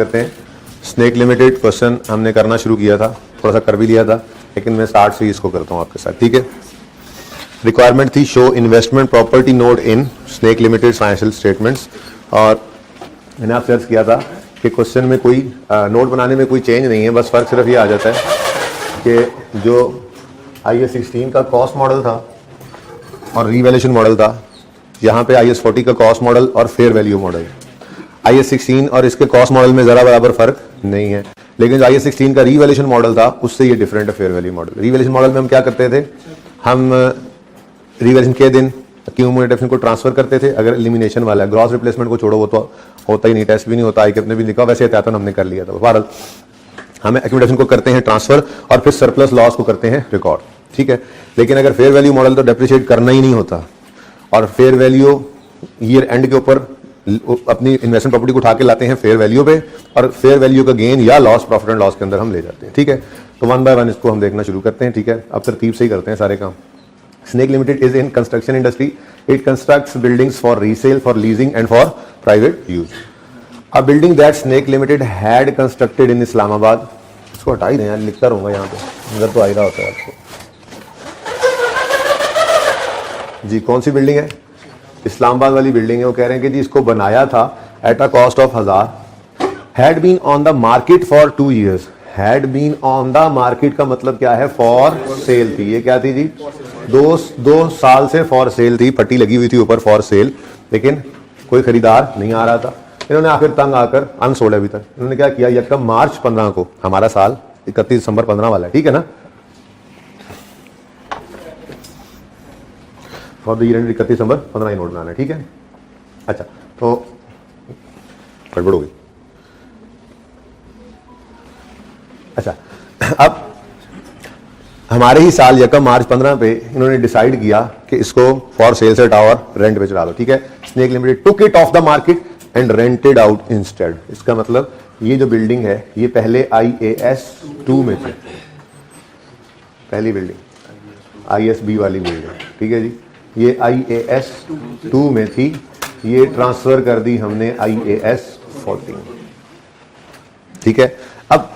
करते हैं। Snake limited question हमने करना शुरू किया था, थोड़ा सा कर भी लिया था, लेकिन मैं स्टार्ट से ही इसको करता हूँ आपके साथ, ठीक है। रिक्वायरमेंट थी शो इन्वेस्टमेंट प्रॉपर्टी नोट इन स्नेक लिमिटेड फाइनेंशियल स्टेटमेंट्स, और मैंने आप सर्च किया था कि क्वेश्चन में कोई नोट बनाने में कोई चेंज नहीं है, बस फर्क सिर्फ ये आ जाता है कि जो IAS 16 का कॉस्ट मॉडल था और रीवैल्यूएशन मॉडल था, यहाँ पे IAS 40 का कॉस्ट मॉडल और फेयर वैल्यू मॉडल। IAS 16 और इसके कॉस्ट मॉडल में जरा बराबर फर्क नहीं है, लेकिन जो IAS 16 का रीवैल्यूएशन मॉडल था उससे ये डिफरेंट है fair value model. Revaluation model में हम क्या करते थे, हम रीवैल्यूएशन के दिन क्यूमुलेटिव को ट्रांसफर करते थे। अगर एलिमिनेशन वाला है, ग्रॉस रिप्लेसमेंट को छोड़ो, वो तो होता ही नहीं, टेस्ट भी नहीं होता, आई ने भी लिखा, वैसे था हमने कर लिया था। बहरहाल हमें एक्यूमुलेशन को करते हैं ट्रांसफर और फिर सरप्लस लॉस को करते हैं रिकॉर्ड, ठीक है। लेकिन अगर फेयर वैल्यू मॉडल तो डेप्रिशिएट करना ही नहीं होता, और फेयर वैल्यू ईयर एंड के ऊपर अपनी इन्वेस्टमेंट प्रॉपर्टी को उठा के लाते हैं फेयर वैल्यू पे, और फेयर वैल्यू का गेन या लॉस प्रॉफिट एंड लॉस के अंदर हम ले जाते हैं, ठीक है। तो वन बाय वन इसको हम देखना शुरू करते हैं, ठीक है। अब तरतीब से ही करते हैं सारे काम। Snake Limited is in construction industry, it constructs buildings for resale, for leasing and for private use. A building that Snake Limited had constructed in Islamabad, इसको हटा ही दें यार, लिखता रहूंगा यहाँ पे, अगर तो आ ही रहा होता है आपको जी। कौन सी बिल्डिंग है? इस्लामाबाद वाली बिल्डिंग है। वो कह रहे हैं कि जी इसको बनाया था at a cost of 1000, had been on the market for 2 years। Had been on the market का मतलब क्या है? फॉर सेल थी। ये क्या थी जी? 2 साल से फॉर सेल थी, पट्टी लगी हुई थी ऊपर फॉर सेल, लेकिन कोई खरीदार नहीं आ रहा था। इन्होंने आखिर तंग आकर अनसोल्ड अभी तक इन्होंने क्या किया, यकम मार्च 15 को, हमारा साल 31 दिसंबर 15 वाला है, ठीक है ना, for the year end 31 December 15 note बनाना है, ठीक है। अच्छा, तो गड़बड़ हो गई। अच्छा, अब हमारे ही साल यकम मार्च 15 पे इन्होंने डिसाइड किया कि इसको फॉर सेल से टावर रेंट पे चला दो, ठीक है। Snake limited took it of the market and rented out instead. इसका मतलब ये जो बिल्डिंग है ये पहले IAS 2 में थी, पहली बिल्डिंग IAS B वाली बिल्डिंग, ठीक है जी। ये IAS 2 में थी, ये ट्रांसफर कर दी हमने IAS 40, ठीक है। अब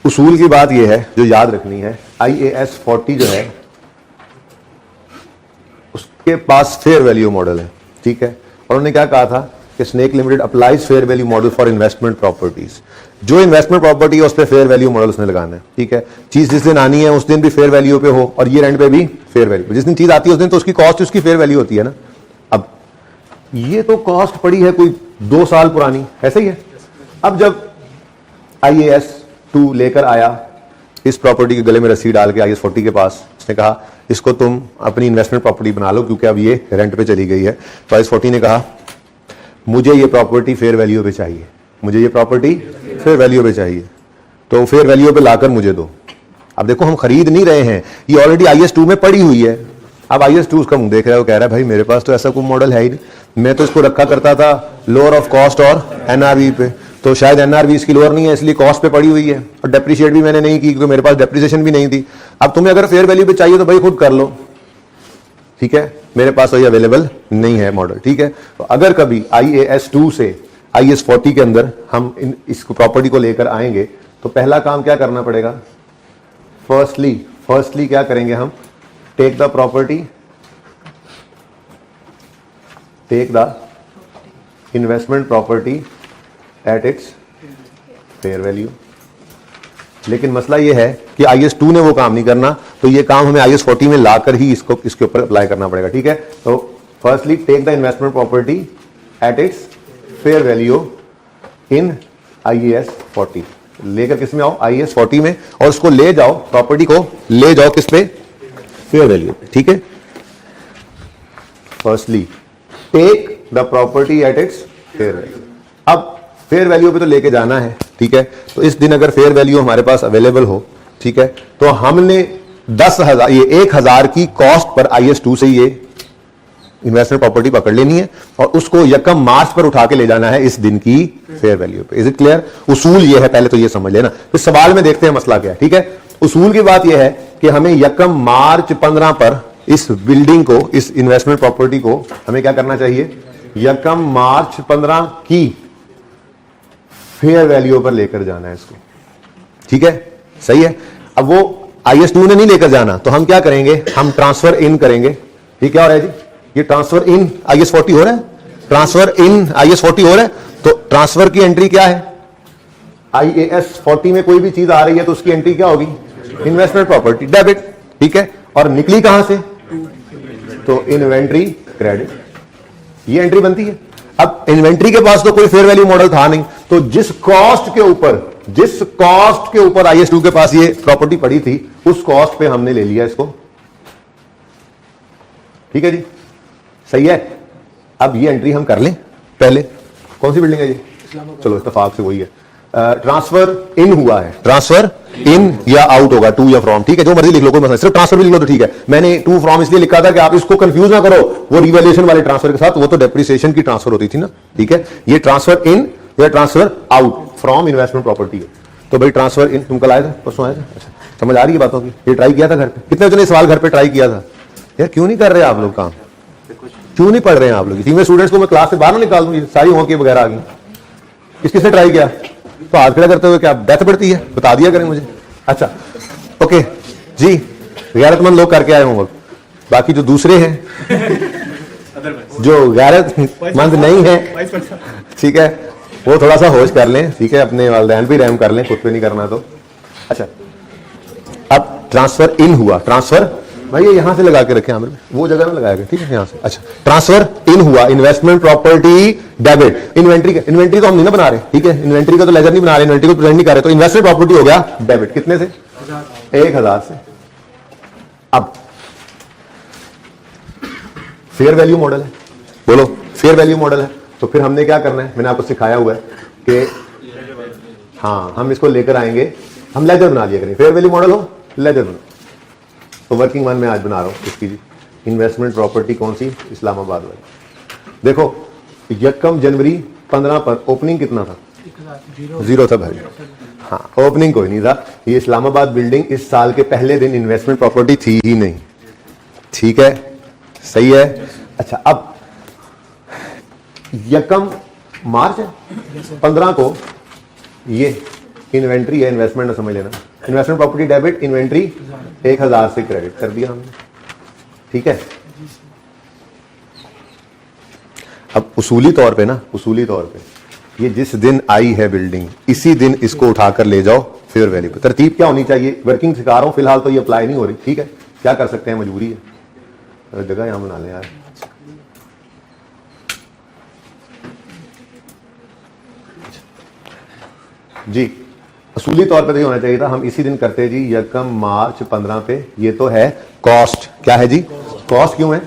उसूल की बात यह है जो याद रखनी है, IAS 40 जो है उसके पास फेयर वैल्यू मॉडल है, ठीक है। और उन्होंने क्या कहा था कि snake limited applies fair value model for investment properties. जो इन्वेस्टमेंट प्रॉपर्टी है उस पर फेयर वैल्यू मॉडल उसने लगाना है, ठीक है। चीज जिस दिन आनी है उस दिन भी फेयर वैल्यू पे हो, और ये रेंट पे भी फेयर वैल्यू। जिस दिन चीज आती है उस दिन तो उसकी कॉस्ट उसकी फेयर वैल्यू होती है ना। अब ये तो कॉस्ट पड़ी है कोई 2 साल पुरानी, ऐसे ही है। अब जब IAS 2 लेकर आया इस प्रॉपर्टी के गले में रस्सी डाल के IAS 40 के पास, उसने कहा इसको तुम अपनी इन्वेस्टमेंट प्रॉपर्टी बना लो क्योंकि अब ये रेंट पे चली गई है। तो IAS 40 ने कहा मुझे ये प्रॉपर्टी फेयर वैल्यू पे चाहिए, मुझे ये प्रॉपर्टी फेयर वैल्यू पे चाहिए, तो फेयर वैल्यू पे लाकर मुझे दो। अब देखो हम खरीद नहीं रहे हैं, ये ऑलरेडी IAS 2 में पड़ी हुई है। अब IAS 2 उसका मुंह देख रहा है, वो कह रहा है भाई मेरे पास तो ऐसा कोई मॉडल है ही नहीं, मैं तो इसको रखा करता था लोअर ऑफ कॉस्ट और NRV पे, तो शायद NRV इसकी लोअर नहीं है इसलिए कॉस्ट पे पड़ी हुई है, और डेप्रिशिएट भी मैंने नहीं की क्योंकि मेरे पास डेप्रिसिएशन भी नहीं थी। अब तुम्हें अगर फेयर वैल्यू पे चाहिए तो भाई खुद कर लो, ठीक है, मेरे पास तो ये अवेलेबल नहीं है मॉडल, ठीक है। तो अगर कभी IAS 2 से IAS 40 के अंदर हम इस प्रॉपर्टी को लेकर आएंगे तो पहला काम क्या करना पड़ेगा? फर्स्टली क्या करेंगे हम? Take the property, take the investment property at its fair value. लेकिन मसला यह है कि IAS 2 ने वो काम नहीं करना, तो ये काम हमें IAS 40 में लाकर ही इसके ऊपर अप्लाई करना पड़ेगा, ठीक है। तो firstly take the investment property at its fair value in IAS 40। लेकर किस में आओ? IAS 40 में, और उसको ले जाओ, प्रॉपर्टी को ले जाओ किस पे? फेयर वैल्यू पे, ठीक है। Firstly take the property at its fair value. अब फेयर वैल्यू पे तो लेके जाना है, ठीक है। तो इस दिन अगर फेयर वैल्यू हमारे पास अवेलेबल हो, ठीक है, तो हमने 10,000 ये 1,000 की कॉस्ट पर IAS 2 से ये इन्वेस्टमेंट प्रॉपर्टी पकड़ लेनी है और उसको यकम मार्च पर उठा के ले जाना है इस दिन की फेयर वैल्यू पे। Is it clear? उसूल ये है, पहले तो ये समझ लेना, फिर सवाल में देखते हैं मसला क्या है, ठीक है। उसूल की बात यह है कि हमें यकम मार्च 15 पर इस बिल्डिंग को, इस इन्वेस्टमेंट प्रॉपर्टी को हमें क्या करना चाहिए? यकम मार्च 15 की फेयर वैल्यू पर लेकर जाना है इसको, ठीक है, सही है। अब वो IS2 ने नहीं लेकर जाना, तो हम क्या करेंगे, हम ट्रांसफर इन करेंगे। ये क्या हो रहा है जी, ये ट्रांसफर इन IS40 हो रहा है, ट्रांसफर इन IS40 हो रहा है। तो ट्रांसफर की एंट्री क्या है, IAS40 में कोई भी चीज आ रही है तो उसकी एंट्री क्या होगी, इन्वेस्टमेंट प्रॉपर्टी डेबिट, ठीक है। और निकली कहां से, तो इन्वेंट्री क्रेडिट, ये एंट्री बनती है। अब इन्वेंट्री के पास तो कोई फेयर वैल्यू मॉडल था नहीं, तो जिस कॉस्ट के ऊपर IS2 के पास ये प्रॉपर्टी पड़ी थी, उस कॉस्ट पे हमने ले लिया इसको, ठीक है जी, सही है। अब ये एंट्री हम कर लें पहले, कौन सी बिल्डिंग है ये, चलो इत्तेफाक से वही है। ट्रांसफर इन हुआ है, ट्रांसफर इन या आउट होगा, टू या फ्रॉम, ठीक है, जो मर्जी लिख लो, कोई मसला नहीं, सिर्फ ट्रांसफर भी लिख लो तो ठीक है। मैंने टू फ्रॉम इसलिए लिखा था कि आप इसको कंफ्यूज ना करो वो रिवैल्यूएशन वाले ट्रांसफर के साथ, वो तो डेप्रिसिएशन की ट्रांसफर होती थी ना, ठीक है। ये ट्रांसफर इन या transfer out from investment property है। तो भाई ट्रांसफर इन, तुम कल आए थे, परसों आए थे, अच्छा समझ आ रही है बातों की। ये ट्राई किया था घर पे, कितने बच्चों ने सवाल घर पे ट्राई किया था, यार क्यों नहीं कर रहे आप लोग काम, क्यों नहीं पढ़ रहे हैं आप लोग। फीमेल स्टूडेंट्स को मैं क्लास से बाहर ना निकाल दूंगी, सारी होंगी वगैरह आ गई। किसने ट्राई किया, तो हाथ खड़ा करते हुए क्या डेथ पड़ती है, बता दिया करें मुझे। अच्छा ओके जी, गैरतमंद लोग करके आए होंगे, बाकी जो दूसरे हैं जो गैरतमंद नहीं है, ठीक है, वो थोड़ा सा होश कर लें, ठीक है, अपने वालिदैन भी रहम कर लें, खुद पे नहीं करना तो। अच्छा अब ट्रांसफर इन हुआ, ट्रांसफर भाई ये यहां से लगा के रखें, वो जगह में लगाया गया, ठीक है, यहां से। अच्छा ट्रांसफर इन हुआ, इन्वेस्टमेंट प्रॉपर्टी डेबिट, इन्वेंट्री तो हम नहीं ना बना रहे, ठीक है, इन्वेंट्री का तो लेजर नहीं बना रहे, इन्वेंट्री को प्रेजेंट नहीं कर रहे, तो इन्वेस्टमेंट प्रॉपर्टी हो गया डेबिट, कितने से, 1000 से। अब फेयर वैल्यू मॉडल है, बोलो फेयर वैल्यू मॉडल है, तो फिर हमने क्या करना है, मैंने आपको सिखाया हुआ है कि हाँ हम इसको लेकर आएंगे, हम लेजर बना लिया करें, फेयर वैल्यू मॉडल हो लेजर बना। तो वर्किंग वन में आज बना रहा हूं इसकी इन्वेस्टमेंट प्रॉपर्टी, कौन सी, इस्लामाबाद वाली। देखो 1 जनवरी 15 पर ओपनिंग कितना था, 0 था भाई, हाँ ओपनिंग कोई नहीं था। ये इस्लामाबाद बिल्डिंग इस साल के पहले दिन इन्वेस्टमेंट प्रॉपर्टी थी ही नहीं, ठीक है, सही है। अच्छा अब 1 मार्च है, 15 को ये इन्वेंट्री है, इन्वेस्टमेंट समझ लेना, इन्वेस्टमेंट प्रॉपर्टी डेबिट, इन्वेंट्री 1000 से क्रेडिट कर दिया हमने, ठीक है। अब उसूली तौर पे ना, उसूली तौर पे ये जिस दिन आई है बिल्डिंग, इसी दिन इसको उठाकर ले जाओ फेयर वैल्यू पे। तरतीब क्या होनी चाहिए, वर्किंग सिखा रहा हूं फिलहाल, तो ये अप्लाई नहीं हो रही, ठीक है, क्या कर सकते हैं, मजबूरी है, जगह यहां बना लें यार। जी असूली तौर पे तो होना चाहिए था, हम इसी दिन करते जी 1 मार्च 15 पे। ये तो है कॉस्ट, क्या है जी, कॉस्ट क्यों है,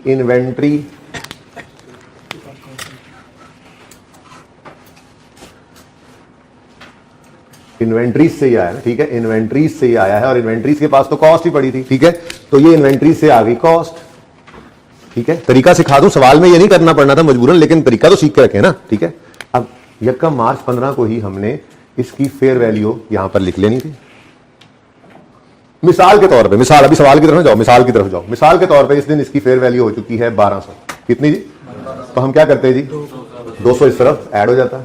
इन्वेंट्री इन्वेंट्री से ही आया ना, ठीक है, इन्वेंट्री से ही आया है, और इन्वेंट्रीज के पास तो कॉस्ट ही पड़ी थी, ठीक है, तो ये इन्वेंट्री से आ गई कॉस्ट, ठीक है। तरीका सिखा दूं, सवाल में ये नहीं करना पड़ना था मजबूरन, लेकिन तरीका तो सीख के रखे ना, ठीक है। अब 1 मार्च 15 को ही हमने इसकी फेयर वैल्यू यहां पर लिख लेनी थी, मिसाल के तौर पे, मिसाल, अभी सवाल की तरफ जाओ, मिसाल की तरफ जाओ, मिसाल के तौर पे इस दिन इसकी फेयर वैल्यू हो चुकी है 1200, कितनी जी, तो हम क्या करते हैं जी, 200 इस तरफ ऐड हो जाता,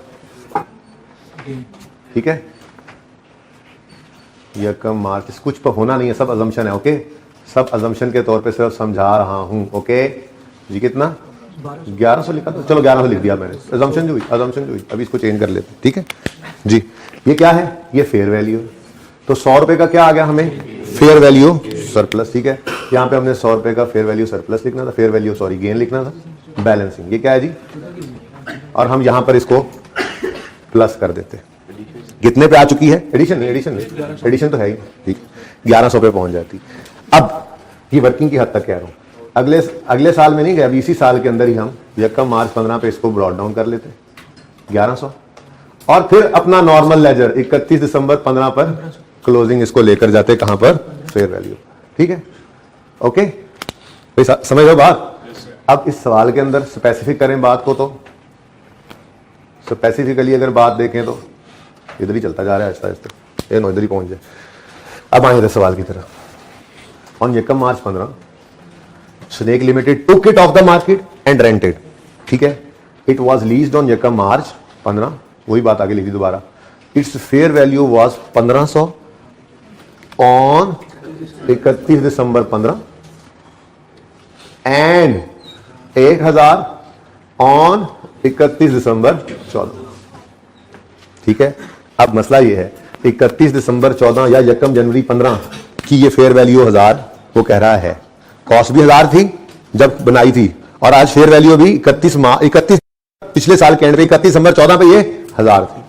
ठीक है। 1 मार्च कुछ पर होना नहीं है, सब अजम्पशन है, ओके, सब अजम्पशन के तौर पे सिर्फ समझा रहा हूं, ओके जी। कितना 1100 लिखा था, चलो 1100 लिख दिया मैंने, अजम्पशन जो हुई, अजम्पशन जो हुई, अभी इसको चेंज कर लेते, ठीक है जी। ये क्या है, ये फेयर वैल्यू, तो 100 रुपए का क्या आ गया हमें, फेयर वैल्यू सरप्लस, ठीक है। यहां पे हमने 100 रुपए का फेयर वैल्यू सरप्लस लिखना था, फेयर वैल्यू सॉरी गेन लिखना था, बैलेंसिंग, ये क्या है जी, और हम यहां पर इसको प्लस कर देते, कितने पे आ चुकी है, एडिशन नहीं, एडिशन तो है ही, ठीक, 1100 पे पहुंच जाती। अब ये वर्किंग की हद तक कह रहा हूं, अगले साल में नहीं गए, अभी इसी साल के अंदर ही हम 1 मार्च 15 पे इसको ब्रॉड डाउन कर लेते 1100, और फिर अपना नॉर्मल लेजर 31 दिसंबर 15 पर क्लोजिंग इसको लेकर जाते कहां पर, फेयर वैल्यू, ठीक है, ओके समझ लो बात। अब इस सवाल के अंदर स्पेसिफिक करें बात को, तो स्पेसिफिकली अगर बात देखें तो इधर ही चलता जा रहा है आहिस्ता आहिस्ता, इधर ही पहुंच जाए। अब आए सवाल की तरफ, on 1 March 15 snake limited took it of the market and rented, ठीक है, इट वाज लीज्ड ऑन 1 मार्च 15 वही बात आगे लिखी दोबारा, it's fair value was 1500 on 31 December 15 and 1000 on 31 December 14। ठीक है, अब मसला ये है 31 दिसंबर 14 या यकम जनवरी 15 की ये फेयर वैल्यू 1000 वो कह रहा है, कॉस्ट भी 1000 थी जब बनाई थी और आज फेयर वैल्यू भी 31 पिछले साल के एंड पे 31 दिसंबर 14 पे ये 1000 थी।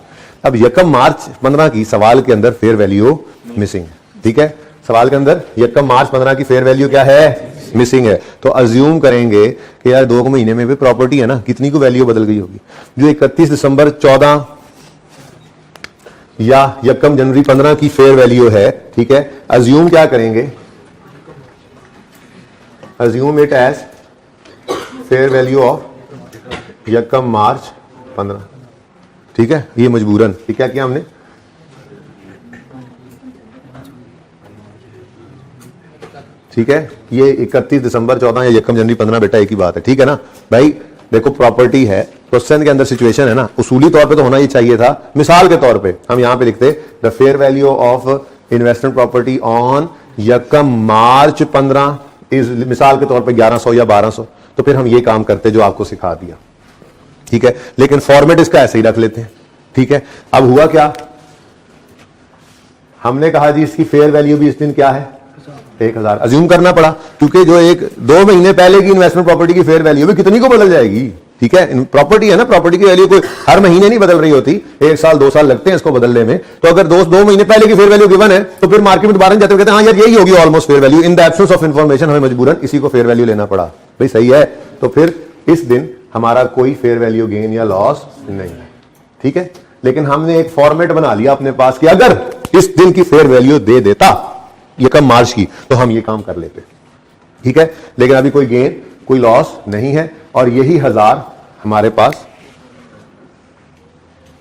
अब यकम मार्च 15 की सवाल के अंदर फेयर वैल्यू मिसिंग है। ठीक है, सवाल के अंदर यकम मार्च 15 की फेयर वैल्यू क्या है, मिसिंग है। तो अज्यूम करेंगे कि यार 2 महीने में भी प्रॉपर्टी है ना, कितनी को वैल्यू बदल गई होगी। जो 31 दिसंबर 14 या यकम जनवरी 15 की फेयर वैल्यू है, ठीक है, अज्यूम क्या करेंगे, assume it as fair value of यकम मार्च 15। ठीक है, ये मजबूरन क्या किया हमने, ठीक है, ये 31 दिसंबर 14 या यकम जनवरी 15 बेटा एक ही बात है। ठीक है ना भाई, देखो प्रॉपर्टी है, क्वेश्चन के अंदर सिचुएशन है ना, उसूली तौर पे तो होना ही चाहिए था। मिसाल के तौर पे हम यहां पे लिखते the fair value of investment property on यकम मार्च 15 इज, मिसाल के तौर पे 1100 या 1200, तो फिर हम ये काम करते जो आपको सिखा दिया। ठीक है, लेकिन फॉर्मेट इसका ऐसे ही रख लेते हैं। ठीक है, अब हुआ क्या, हमने कहा जी इसकी फेयर वैल्यू भी इस दिन क्या है 1000, अज्यूम करना पड़ा क्योंकि जो 1-2 महीने पहले की इन्वेस्टमेंट प्रॉपर्टी की फेयर वैल्यू भी कितनी को बदल जाएगी। ठीक है, प्रॉपर्टी है ना, प्रॉपर्टी की वैल्यू कोई हर महीने नहीं बदल रही होती, 1 साल 2 साल लगते हैं इसको बदलने में। तो अगर 2 महीने पहले की फेयर वैल्यू गिवन है तो फिर मार्केट में दोबारा जाते हुए कहते हैं हाँ यार यही होगी almost fair value. In the absence of information हमें मजबूरन इसी को फेयर वैल्यू लेना पड़ा। भाई सही है, तो फिर इस दिन हमारा कोई फेयर वैल्यू गेन या लॉस नहीं है। ठीक है, लेकिन हमने एक फॉर्मेट बना लिया अपने पास कि अगर इस दिन की फेयर वैल्यू दे देता यकम मार्च की तो हम ये काम कर लेते। ठीक है, लेकिन अभी कोई गेन कोई लॉस नहीं है और यही 1000 हमारे पास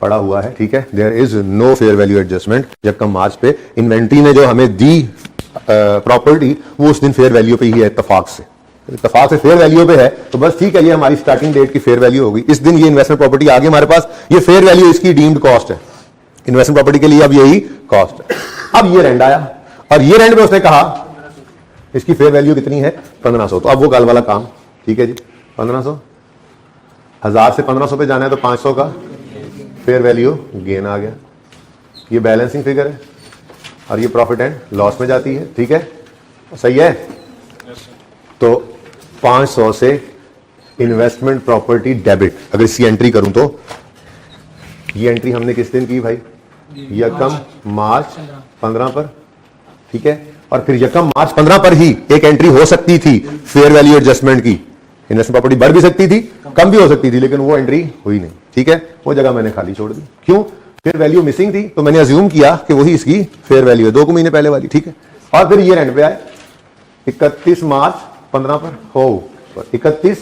पड़ा हुआ है। ठीक है, there is no fair value adjustment यकम मार्च पे। इन्वेंट्री ने जो हमें दी प्रॉपर्टी वो उस दिन फेयर वैल्यू पे ही है, इत्तेफाक से फेयर वैल्यू पे है, तो बस ठीक है, ये हमारी स्टार्टिंग डेट की फेयर वैल्यू होगी। इस दिन ये इन्वेस्टमेंट प्रॉपर्टी आ गई हमारे पास, ये फेयर वैल्यू इसकी डीम्ड कॉस्ट है इन्वेस्टमेंट प्रॉपर्टी के लिए, अब यही कॉस्ट है। अब ये रेंड आया और ये रेंड में उसने कहा इसकी फेयर वैल्यू कितनी है 1500, तो अब वो कल वाला काम। ठीक है जी, 1500, 1000 से 1500 पे जाना है तो 500 का फेयर वैल्यू गेन आ गया। ये बैलेंसिंग फिगर है और ये प्रॉफिट एंड लॉस में जाती है। ठीक है, सही है, तो 500 से इन्वेस्टमेंट प्रॉपर्टी डेबिट, अगर इसकी एंट्री करूं तो ये एंट्री हमने किस दिन की भाई, यकम मार्च 15 पर। ठीक है, और फिर यकम मार्च 15 पर ही एक एंट्री हो सकती थी फेयर वैल्यू एडजस्टमेंट की, इन्वेस्टमेंट प्रॉपर्टी बढ़ भी सकती थी कम भी हो सकती थी, लेकिन वो एंट्री हुई नहीं। ठीक है, वो जगह मैंने खाली छोड़ दी। क्यों, फेयर वैल्यू मिसिंग थी तो मैंने अज्यूम किया कि वही इसकी फेयर वैल्यू है 2 महीने पहले वाली। ठीक है, और फिर ये एंड पे आए 31 मार्च 15 पर हो 31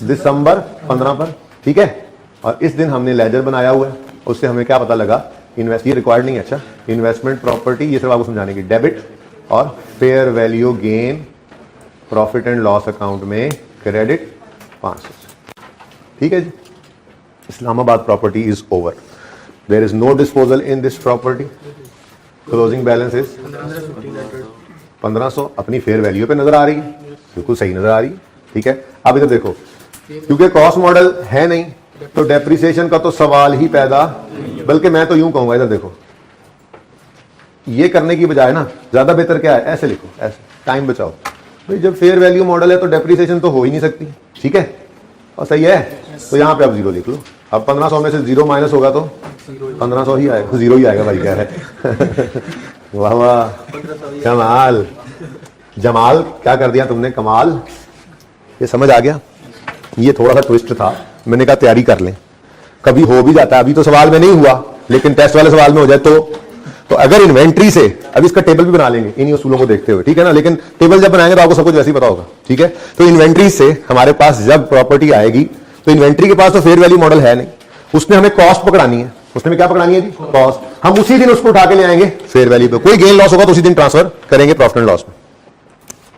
दिसंबर 15 पर। ठीक है, और इस दिन हमने लेजर बनाया हुआ है, उससे हमें क्या पता लगा, ये रिक्वायर्ड नहीं है। अच्छा, इन्वेस्टमेंट प्रॉपर्टी ये सिर्फ आपको समझाने की, डेबिट और fair value gain profit and loss account में क्रेडिट 500। ठीक है जी, Islamabad property is over, there is no disposal in this property, closing balance is 1500, अपनी फेयर वैल्यू पे नजर आ रही है, बिल्कुल सही नजर आ रही है। ठीक है, अब इधर देखो, क्योंकि कॉस्ट मॉडल है नहीं तो डेप्रिसिएशन का तो सवाल ही पैदा, बल्कि मैं तो यूं कहूंगा, इधर देखो, ये करने की बजाय ना ज्यादा बेहतर क्या है, ऐसे लिखो, ऐसे टाइम बचाओ भाई। जब फेयर वैल्यू मॉडल है तो डेप्रिसिएशन तो हो ही नहीं सकती। ठीक है, और सही है, तो यहां पे आप 0 लिख लो। अब 1500 में से 0 माइनस होगा तो 1500 ही आएगा, 0 ही आएगा भाई, क्या है। वाह वाह, कमाल, जमाल, क्या कर दिया तुमने, कमाल। ये समझ आ गया, ये थोड़ा सा ट्विस्ट था, मैंने कहा तैयारी कर लें, कभी हो भी जाता है। अभी तो सवाल में नहीं हुआ, लेकिन टेस्ट वाले सवाल में हो जाए तो अगर इन्वेंट्री से, अभी इसका टेबल भी बना लेंगे इन्हीं उसूलों को देखते हुए। ठीक है ना, लेकिन टेबल जब बनाएंगे तो आपको सब कुछ वैसे ही पता होगा। ठीक है, तो इन्वेंट्री से हमारे पास जब प्रॉपर्टी आएगी तो इन्वेंट्री के पास तो फेयर वैल्यू मॉडल है नहीं, उसने हमें कॉस्ट पकड़ानी है। उसने हमें क्या पकड़ानी है जी, कॉस्ट। हम उसी दिन उसको उठा के ले आएंगे फेयर वैल्यू पे, कोई गेन लॉस होगा तो उसी दिन ट्रांसफर करेंगे प्रॉफिट एंड लॉस में,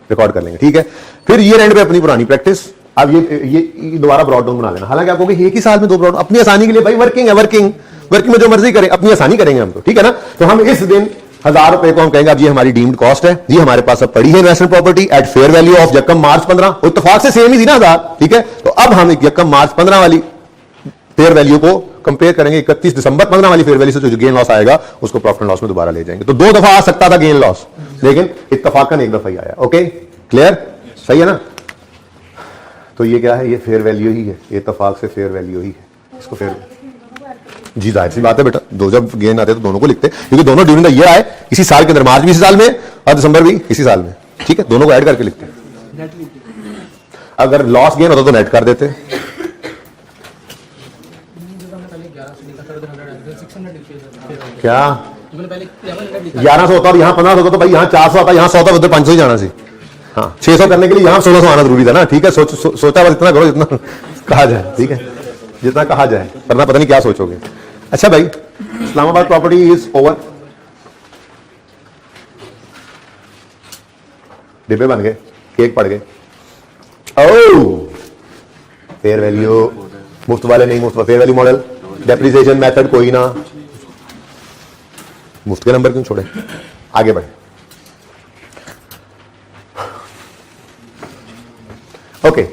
रिकॉर्ड कर लेंगे। ठीक है, फिर ये एंड पे अपनी पुरानी प्रैक्टिस। अब ये दोबारा ब्रॉड डाउन बना लेना, हालांकि आपको एक ही साल में 2 ब्रॉड, अपनी आसानी के लिए भाई, वर्किंग है, वर्किंग वर्किंग में जो मर्जी करें, अपनी आसानी करेंगे हम तो, ठीक है ना। तो हम इस दिन 1000 रुपए को हम कहेंगे अब ये हमारी डीम्ड कॉस्ट है, ये हमारे पास अब पड़ी है investment property at fair value of यकम मार्च 15, इत्तेफाक से सेम ही थी ना 1000, ठीक है। तो अब हम यकम मार्च 15 वाली फेयर वैल्यू को कंपेयर करेंगे 31 दिसंबर 15 वाली फेयर वैल्यू से, जो गेन लॉस आएगा उसको प्रॉफिट एंड लॉस में दोबारा ले जाएंगे। तो 2 दफा आ सकता था गेन लॉस, लेकिन इत्तेफाकन एक दफा ही आया। ओके क्लियर, सही है ना। तो ये क्या है, ये फेयर वैल्यू ही है, इत्तेफाक से फेयर वैल्यू ही है, इसको फेयर, जी जाहिर सी बात है बेटा, दो जब गेन आते तो दोनों को लिखते, क्योंकि दोनों ड्यूरिंग द ईयर आए इसी साल के अंदर, मार्च भी इसी साल में और दिसंबर भी इसी साल में, ठीक है, दोनों को ऐड करके लिखते हैं। अगर लॉस गेन होता तो नेट कर देते, क्या 1100 होता और यहाँ 1500 होता तो भाई यहाँ 400 आता, यहाँ 100 था, उधर 500 ही जाना सी। हाँ 600 करने के लिए यहाँ 1600 आना जरूरी था ना, ठीक है। सोचा बस इतना करो जितना कहा जाए, ठीक है, जितना कहा जाए, वरना पता नहीं क्या सोचोगे। अच्छा भाई, इस्लामाबाद प्रॉपर्टी इज ओवर, डिब्बे बन गए, केक पड़ गए। ओह फेयर वैल्यू, मुफ्त वाले नहीं, मुफ्त fair value model, depreciation method कोई ना, मुफ्त के नंबर क्यों छोड़े, आगे बढ़े। Okay,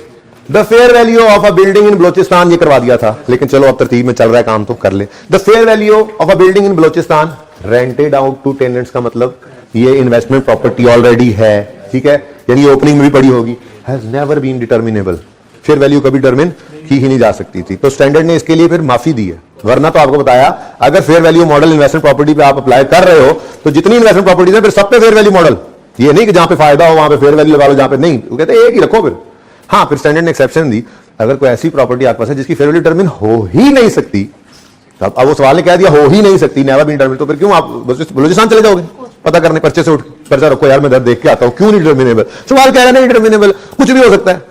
the fair value of a building in Balochistan, ये करवा दिया था, लेकिन चलो अब तरतीब में चल रहा है काम तो कर ले। The fair value of a building in Balochistan rented out to tenants, का मतलब ये इन्वेस्टमेंट प्रॉपर्टी ऑलरेडी है, ठीक है, यानी ओपनिंग में भी पड़ी होगी, has never been determinable, fair value कभी डिटर्मिन की ही नहीं जा सकती थी। तो स्टैंडर्ड ने इसके लिए फिर माफी दी है, वरना तो आपको बताया अगर fair value model investment property पे आप अप्लाई कर रहे हो तो जितनी इन्वेस्टमेंट प्रॉपर्टीज है फिर सब पे फेयर वैल्यू मॉडल, ये नहीं कि जहां पे फायदा हो वहां पे फेयर वैल्यू लगा लो, जहां पे नहीं, वो कहते हैं एक ही रखो फिर। हाँ फिर स्टैंडर्ड ने एक्सेप्शन दी, अगर कोई ऐसी प्रॉपर्टी आपके पास है जिसकी फेयर वैल्यू डिटर्मिन हो ही नहीं सकती, अब वो सवाल ने कह दिया हो ही नहीं सकती, नेवर बीन डिटर्मिन, तो फिर क्यों आप बलूचिस्तान चले जाओगे पता करने, पर्चे से उठ पर्चा रखो यार मैं दर देख के आता हूं, क्यों नहीं डिटर्मिनेबल, सवाल कह रहा है नहीं डिटर्मिनेबल, कुछ भी हो सकता है,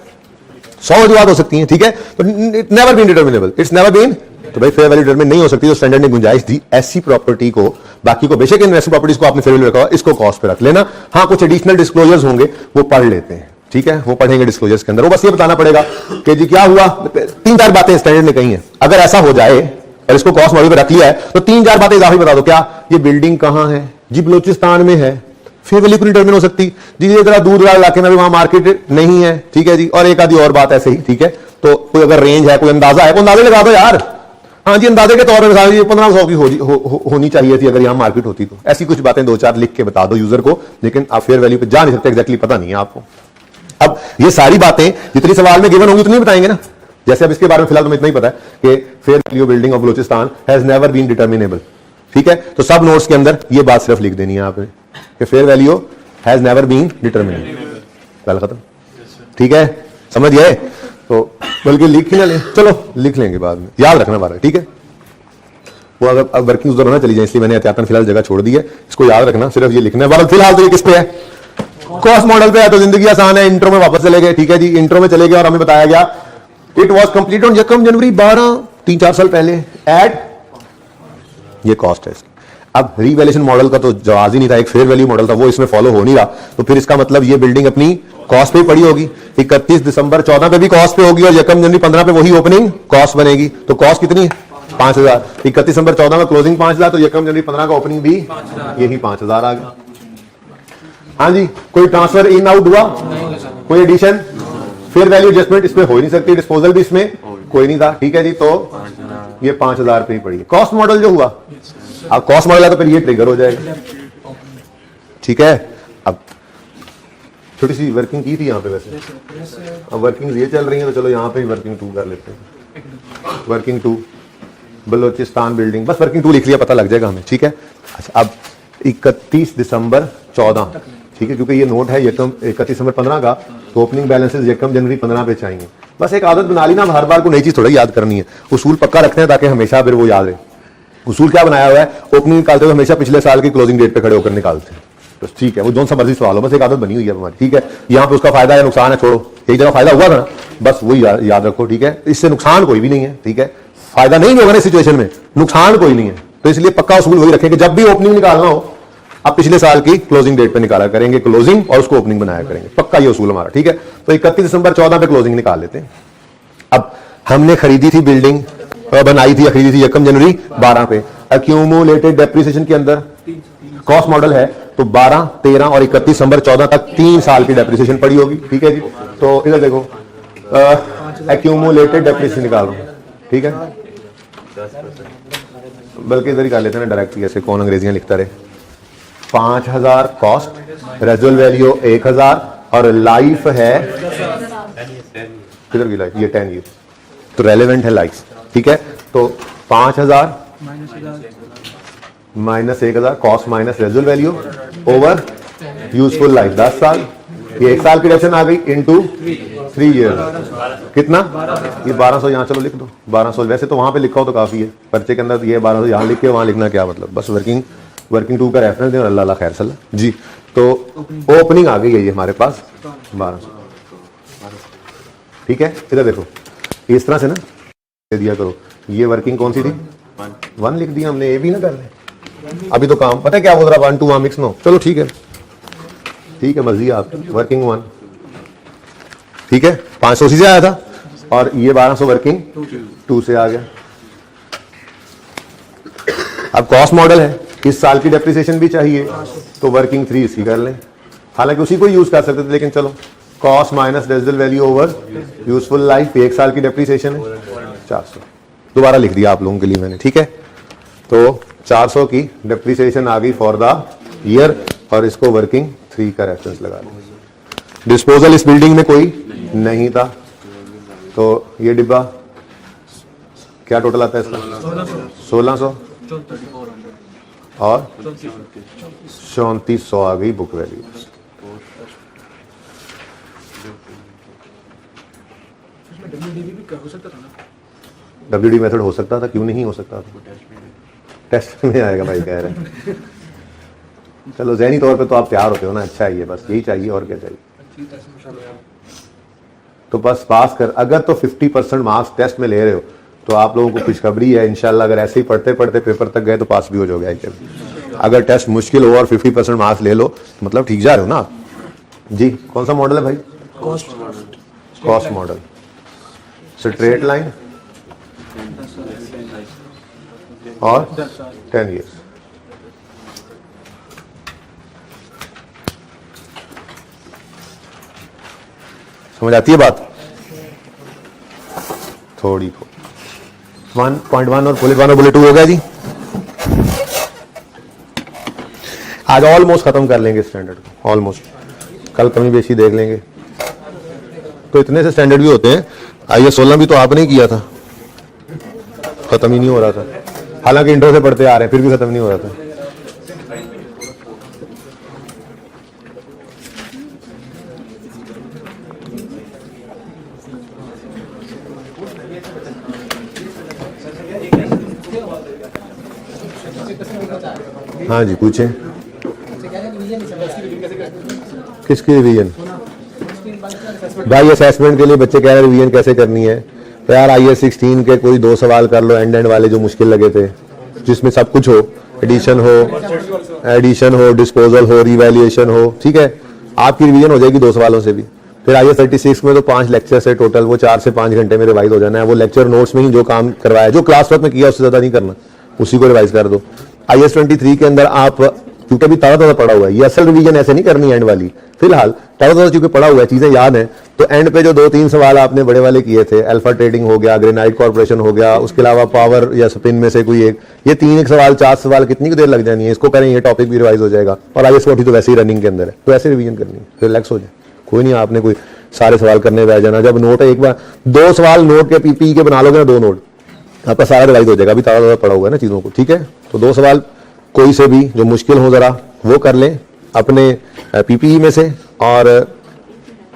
100 वजूहत हो सकती हैं, ठीक है, तो never been determinable, it's never been, तो भाई फेयर वैल्यू डिटर्मिन नहीं हो सकती, तो स्टैंडर्ड ने गुंजाइश दी ऐसी प्रॉपर्टी को, बाकी को बेशक इन्वेस्टमेंट प्रॉपर्टीज को आपने फेयर वैल्यू रखा, इसको कॉस्ट पे रख लेना। हाँ कुछ एडिशनल डिस्क्लोजर्स होंगे वो पढ़ लेते हैं, ठीक है, वो पढ़ेंगे डिस्क्लोजर्स के अंदर, वो बस ये बताना पड़ेगा कि जी क्या हुआ, 3-4 बातें स्टैंडर्ड ने कही हैं, अगर ऐसा हो जाए और इसको कॉस्ट मॉडल पे रख लिया है तो 3-4 बातें इजाफी बता दो, क्या ये बिल्डिंग कहां है जी, बलूचिस्तान में है, फेयर वैल्यू क्यों डिटर्मिन हो सकती जी, ये जरा दूर दराज इलाके में भी वहां मार्केट नहीं है, ठीक है जी, और एक आधी और बात ऐसे ही, ठीक है, तो कोई अगर रेंज है, कोई अंदाजा है, कोई अंदाजे लगा दो यार, हाँ जी अंदाजे के तौर पर मिसाल 1500 की होनी चाहिए थी अगर यहाँ मार्केट होती, तो ऐसी कुछ बातें 2-4 लिख के बता दो यूजर को, लेकिन आप फेयर वैल्यू पे जा नहीं सकते, एग्जैक्टली पता नहीं है आपको। अब ये सारी बातें जितनी सवाल में गिवन होंगी उतनी बताएंगे ना, जैसे अब इसके बारे में फिलहाल तुम्हें इतना ही पता है कि fair value building of Balochistan has never been determinable, ठीक है, तो सब नोट्स के अंदर ये बात सिर्फ लिख देनी है आपने कि fair value has never been determinable, गल खत्म, ठीक है, समझ गए। तो बल्कि लिख ही ना ले, चलो लिख लेंगे बाद में, याद रखना बार, ठीक है, वो अगर अब वर्किंग उधर ना चली जाए इसलिए मैंने एहतियातन फिलहाल जगह छोड़ दी है, इसको याद रखना, सिर्फ ये लिखना है। फिलहाल तो ये किस पे है, कॉस्ट मॉडल पे है, तो जिंदगी आसान है। इंट्रो में वापस चले गए, ठीक है जी, इंट्रो में चले गए और हमें बताया गया इट वॉज कंप्लीट ऑन यकम जनवरी 12, 3-4 साल पहले, एड ये कॉस्ट है इसकी। अब रीवैल्यूएशन मॉडल का तो जवाब ही नहीं था, एक फेयर वैल्यू मॉडल था, वो इसमें फॉलो हो नहीं रहा, तो फिर इसका मतलब ये बिल्डिंग अपनी कॉस्ट पे पड़ी होगी, 31 दिसंबर 14 पे भी कॉस्ट पे होगी और यकम जनवरी 15 पे वही ओपनिंग कॉस्ट बनेगी, तो कॉस्ट कितनी है 5000, 31 दिसंबर 14 में क्लोजिंग 5000, तो यकम जनवरी 15 का ओपनिंग भी यही 5000 आ गया। हाँ जी, कोई ट्रांसफर इन आउट हुआ, कोई एडिशन, फेयर वैल्यू एडजस्टमेंट इसमें हो ही नहीं सकती, डिस्पोजल भी इसमें कोई नहीं था, ठीक है जी, तो ये 5000 पे ही पड़ी। कॉस्ट मॉडल जो हुआ, अब कॉस्ट मॉडल है तो फिर ये ट्रिगर हो जाएगा, ठीक है। अब छोटी सी वर्किंग की थी यहाँ पे वैसे, अब वर्किंग ये चल रही है तो चलो यहाँ पे ही वर्किंग 2 कर लेते हैं, वर्किंग 2 बलूचिस्तान बिल्डिंग, बस वर्किंग 2 लिख लिया, पता लग जाएगा हमें, ठीक है। अच्छा अब 31 दिसंबर 14, ठीक है, क्योंकि ये नोट है यकम 31 दिसंबर 15 का, तो ओपनिंग बैलेंसेस यकम जनवरी 15 पे चाहिए। बस एक आदत बना ली ना, हर बार को नई चीज थोड़ा याद करनी है, उसूल पक्का रखते हैं ताकि हमेशा फिर वो याद रहे। उसूल क्या बनाया हुआ है, ओपनिंग निकालते हुए हमेशा पिछले साल की क्लोजिंग डेट पे खड़े होकर निकालते हैं, तो ठीक है, वो जो सा मर्जी सवाल हो, बस एक आदत बनी हुई है हमारी, ठीक है। यहाँ पे उसका फायदा है नुकसान है छोड़ो, एक जगह फायदा हुआ था ना, बस वही याद रखो, ठीक है, इससे नुकसान कोई भी नहीं है, ठीक है, फायदा नहीं होगा ना इस सिचुएशन में, नुकसान कोई नहीं है, तो इसलिए पक्का उसूल वही रखें कि जब भी ओपनिंग निकालना हो आप पिछले साल की क्लोजिंग डेट पे निकाला करेंगे क्लोजिंग और उसको ओपनिंग बनाया करेंगे, पक्का ये उसूल हमारा, ठीक है। तो 31 दिसंबर 14 पे क्लोजिंग निकाल लेते हैं। अब हमने खरीदी थी बिल्डिंग बनाई थी या खरीदी थी 1 जनवरी 12 पे। एक्यूमुलेटेड डेप्रिसिएशन के अंदर कॉस्ट मॉडल है तो 12, 13 और 31 दिसंबर 14 तक 3 साल की डेप्रिसिएशन पड़ी होगी, ठीक है जी। तो इधर देखो एक्यूमुलेटेड डेप्रिसिएशन निकाल रहा हूं, ठीक है, बल्कि इधर ही कर लेते हैं ना डायरेक्ट, ऐसे कौन अंग्रेजियां लिखता रहे। 5000 कॉस्ट, रेजुअल वैल्यू 1000 और लाइफ है किधर की लाइफ, ये 10 ईयर, तो रेलेवेंट है लाइफ, ठीक है। तो 5000 minus 1000 cost minus रेजुअल value over useful life 10 साल, ये 1 साल की डिडक्शन आ गई इनटू 3 ईयर, कितना, ये 1200 यहाँ चलो लिख दो 1200, वैसे तो वहां पे लिखा हो तो काफी है, पर्चे के अंदर ये 1200 यहाँ लिख के वहां लिखना क्या मतलब, बस वर्किंग टू का रेफरेंस दें और अल्लाह खैर सल्ला जी। तो ओपनिंग आ गई है ये हमारे पास 1200, ठीक है। इधर देखो इस तरह से ना दे दिया करो, ये वर्किंग कौन सी थी 1 लिख दिया हमने, ये भी ना कर ले अभी तो काम पता है क्या बोल रहा 1 2 1 मिक्स नो, चलो ठीक है, ठीक है मर्जी आप, वर्किंग 1, ठीक है 500 से आया था और ये 1200 वर्किंग 2 से आ गया। अब कॉस्ट मॉडल है, इस साल की डेप्रिसिएशन भी चाहिए तो वर्किंग 3 इसकी कर लें, हालांकि उसी को यूज कर सकते थे लेकिन चलो cost minus residual value over useful life, 1 साल की डेप्रिसिएशन है 400, दोबारा लिख दिया आप लोगों के लिए मैंने, ठीक है। तो 400 की डेप्रिसिएशन आ गई फॉर द ईयर और इसको वर्किंग 3 का रेफरेंस लगा लें। डिस्पोजल इस बिल्डिंग में कोई नहीं था तो ये डिब्बा क्या टोटल आता है इसका 1600 और 3400 आ गई बुक वैल्यू। WD मेथड हो सकता था, क्यों नहीं हो सकता था, टेस्ट में आएगा भाई कह रहे हैं। चलो ज़हनी तौर पे तो आप तैयार होते हो ना, अच्छा ही है, बस यही चाहिए और क्या चाहिए। तो बस पास कर, अगर तो 50% मार्क्स टेस्ट में ले रहे हो तो आप लोगों को खुशखबरी है इंशाल्लाह, अगर ऐसे ही पढ़ते पढ़ते पेपर तक गए तो पास भी हो जाओगे। अगर टेस्ट मुश्किल हो और 50% मार्क्स ले लो मतलब ठीक जा रहे हो ना आप जी। कौन सा मॉडल है भाई, कॉस्ट मॉडल, स्ट्रेट लाइन और 10 ईयर्स। समझ आती है बात थोड़ी को। 1.1 और बुलेट 1 और बुलेट 2 हो गया जी। आज ऑलमोस्ट खत्म कर लेंगे स्टैंडर्ड को, ऑलमोस्ट, कल कमी बेशी देख लेंगे। तो इतने से स्टैंडर्ड भी होते हैं, IAS 16 भी तो आपने ही किया था, खत्म ही नहीं हो रहा था, हालांकि इंट्रो से पढ़ते आ रहे हैं फिर भी खत्म नहीं हो रहा था। हाँ जी पूछें, किसकी रिवीजन भाई, असेसमेंट के लिए बच्चे कह रहे हैं रिवीजन कैसे करनी है। तो यार IAS 16 के कोई 2 सवाल कर लो एंड वाले जो मुश्किल लगे थे, जिसमें सब कुछ हो, एडिशन हो, डिस्पोजल हो, रिवैल्यूएशन हो, ठीक है, आपकी रिवीजन हो जाएगी 2 सवालों से भी। फिर IAS 36 में तो 5 लेक्चर्स है टोटल, वो 4 से 5 घंटे में रिवाइज हो जाना है। वो लेक्चर नोट्स में ही जो काम करवाया, जो क्लास वर्क में किया उससे ज्यादा नहीं करना, उसी को रिवाइज कर दो। IAS 23 के अंदर आप, क्योंकि अभी ताज़ा पड़ा हुआ है, ये असल रिवीजन ऐसे नहीं करनी एंड वाली, फिलहाल ताज़ा चूंकि पड़ा हुआ है, चीजें याद हैं, तो एंड पे जो 2-3 सवाल आपने बड़े वाले किए थे, अल्फा ट्रेडिंग हो गया, ग्रेनाइट कॉर्पोरेशन हो गया, उसके अलावा पावर या स्पिन में से कोई एक, ये 3 सवाल 4 सवाल कितनी देर लग जानी है, इसको करें, ये टॉपिक भी रिवाइज हो जाएगा। और IAS 40 तो वैसे ही रनिंग के अंदर है, तो ऐसे रिवीजन करनी है, रिलैक्स हो जाए, कोई नहीं आपने कोई सारे सवाल करने बैठ जाना। जब नोट है, एक बार 2 सवाल नोट के पी के बना लोगे ना, 2 नोट, आपका सारा रिवाइज हो जाएगा, अभी ताज़ा पड़ा हुआ है ना चीजों को, ठीक है। तो 2 सवाल कोई से भी जो मुश्किल हो जरा वो कर लें अपने PPE में से, और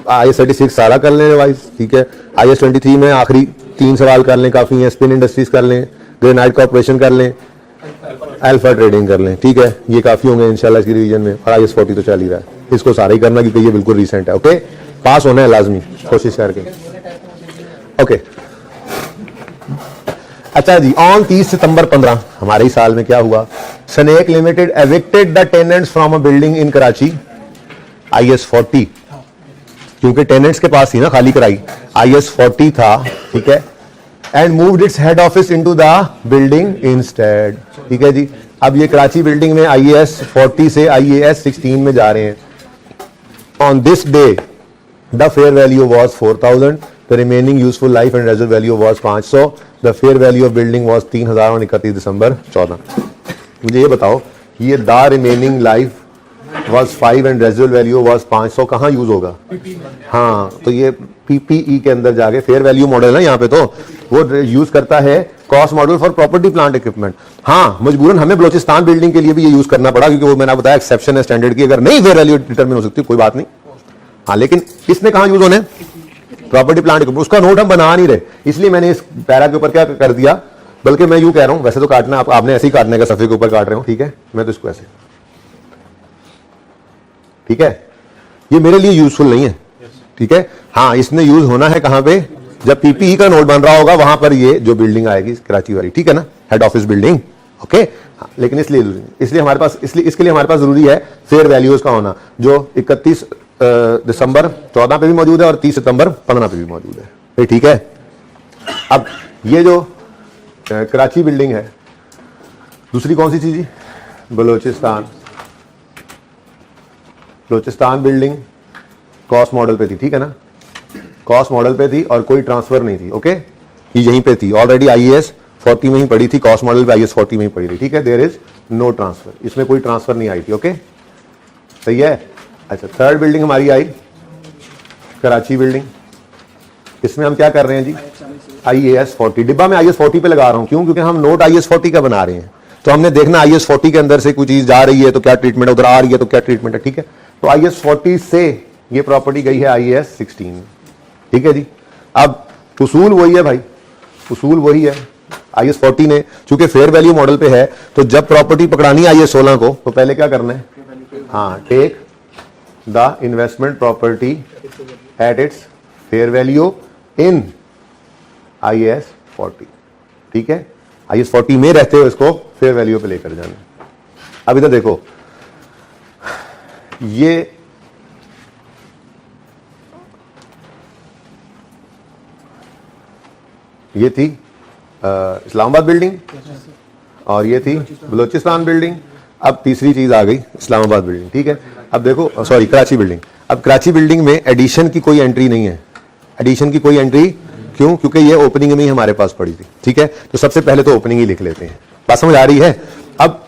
IAS 36 सारा कर लें रिवाइज, ठीक है। IAS 23 में आखिरी 3 सवाल कर लें, काफी है। स्पिन इंडस्ट्रीज कर लें, ग्रेनाइट कॉर्पोरेशन कर लें, अल्फा ट्रेडिंग कर लें, ठीक है, ये काफी होंगे इंशाल्लाह इसकी रिवीजन में। और IAS 40 तो चल ही रहा है, इसको सारा ही करना क्योंकि ये बिल्कुल रिसेंट है। ओके, पास होना है लाजमी, कोशिश करके। ओके अच्छा जी, ऑन 30 सितंबर 15 हमारे ही साल में क्या हुआ, snake limited evicted the tenants from a building in Karachi, IAS 40, क्योंकि टेनेंट्स के पास थी ना खाली कराई, IAS 40 था, ठीक है। And moved its head office into the building instead. ठीक है जी। अब ये कराची बिल्डिंग में IAS 40 से IAS 16 में जा रहे हैं। On this day the fair value was 4000, the remaining useful life and reserve value was 500, the fair value of building was 3000 on 31 December 14। मुझे ये बताओ, ये the remaining life was 5 and residual value was 500 कहाँ use होगा? हाँ, तो ये PPE के अंदर जाके फेयर वैल्यू मॉडल है यहाँ पे, तो वो यूज करता है cost model for property plant equipment. हाँ, मजबूरन हमें बलोचिस्तान बिल्डिंग के लिए भी ये यूज करना पड़ा, क्योंकि वो मैंने बताया एक्सेप्शन है स्टैंडर्ड की, अगर नहीं फेयर वैल्यू डिटरमिन हो सकती कोई बात नहीं। हाँ, लेकिन इसमें कहाँ यूज होने? Property plant equipment. उसका नोट हम बना नहीं रहे, इसलिए मैंने इस पैरा के ऊपर क्या कर दिया, बल्कि मैं यूं कह रहा हूं, वैसे तो काटना आपने ऐसे ही काटने का, सफे के ऊपर काट रहे हो, ठीक है, मैं तो इसको ऐसे, ठीक है, ये मेरे लिए यूजफुल नहीं है, ठीक है। हाँ, इसने यूज होना है कहां पे? जब PPE का नोट बन रहा होगा वहां पर ये जो बिल्डिंग आएगी कराची वाली, ठीक है ना, हेड ऑफिस बिल्डिंग, ओके। हाँ, लेकिन इसलिए हमारे पास, इसके लिए हमारे पास जरूरी है फेयर वैल्यूज का होना, जो 31 दिसंबर 14 पे भी मौजूद है और 30 सितंबर 15 पे भी मौजूद है, ठीक है। अब ये जो कराची बिल्डिंग है, दूसरी कौन सी चीज? बलोचिस्तान बिल्डिंग कॉस्ट मॉडल पे थी, ठीक है ना, कॉस्ट मॉडल पे थी और कोई ट्रांसफर नहीं थी, ओके। ये यहीं पे थी, ऑलरेडी IAS 40 में ही पड़ी थी, कॉस्ट मॉडल पे IAS 40 में ही पड़ी थी, ठीक है। देयर इज नो ट्रांसफर, इसमें कोई ट्रांसफर नहीं आई थी, ओके, सही है। अच्छा, थर्ड बिल्डिंग हमारी आई कराची बिल्डिंग, इसमें हम क्या कर रहे हैं जी? IAS 40, डिब्बा में IAS 40 पे लगा रहा हूं, क्यों? क्योंकि हम नोट IAS 40 का बना रहे हैं, तो हमने देखना IAS 40 के अंदर से कोई चीज जा रही है तो क्या ट्रीटमेंट है, उधर आ रही है तो क्या ट्रीटमेंट है, ठीक है। तो IAS 40 से ये प्रॉपर्टी गई है IAS 16, ठीक है जी। अब उसूल वही है भाई, उसूल वही है। IAS 40 ने चूंकि फेयर वैल्यू मॉडल पे है, तो जब प्रॉपर्टी पकड़ानी है IAS 16 को, तो पहले क्या करना है? हाँ, take the investment property at its fair value in IAS 40, ठीक है। IAS 40 में रहते हो इसको फेयर वैल्यू पे लेकर जाना। अब इधर देखो, ये थी इस्लामाबाद बिल्डिंग और ये थी बलोचिस्तान बिल्डिंग। अब तीसरी चीज आ गई इस्लामाबाद बिल्डिंग, ठीक है। अब देखो, सॉरी, कराची बिल्डिंग। अब कराची बिल्डिंग में एडिशन की कोई एंट्री नहीं है, एडिशन की कोई एंट्री, क्यों? क्योंकि ये ओपनिंग में ही हमारे पास पड़ी थी, ठीक है। तो सबसे पहले तो ओपनिंग ही लिख लेते हैं, बात समझ आ रही है। अब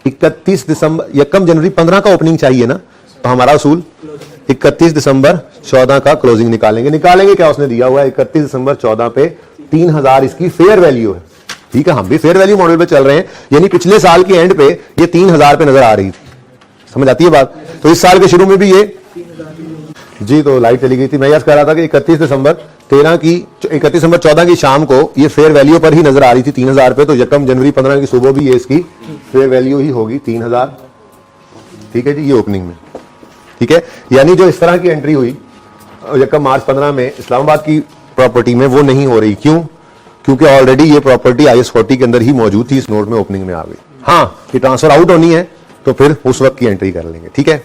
31 दिसंबर, 1 जनवरी 15 का ओपनिंग चाहिए ना, तो हमारा असूल 31 दिसंबर 14 का क्लोजिंग निकालेंगे क्या उसने दिया हुआ है? 31 दिसंबर 14 पे 3000 इसकी फेयर वैल्यू है, ठीक है। हम भी फेयर वैल्यू मॉडल पे चल रहे हैं, यानी पिछले साल के एंड पे ये 3000 पे नजर आ रही थी, समझ आती है बात। तो इस साल के शुरू में भी ये जी, तो लाइट चली गई थी। मैं यह कह रहा था कि 31 दिसंबर 14 की शाम को ये फेयर वैल्यू पर ही नजर आ रही थी 3000 पे, तो 1 जनवरी 15 की सुबह भी ये इसकी फेयर वैल्यू ही होगी 3000, ठीक है जी, ये ओपनिंग में, ठीक है। यानी जो इस तरह की एंट्री हुई 1 मार्च 15 में इस्लामाबाद की प्रॉपर्टी में, वो नहीं हो रही, क्यों? क्योंकि ऑलरेडी ये प्रॉपर्टी IAS 40 के अंदर ही मौजूद थी, इस नोट में ओपनिंग में आ गई। हाँ, ये ट्रांसफर आउट होनी है तो फिर उस वक्त की एंट्री कर लेंगे, ठीक है,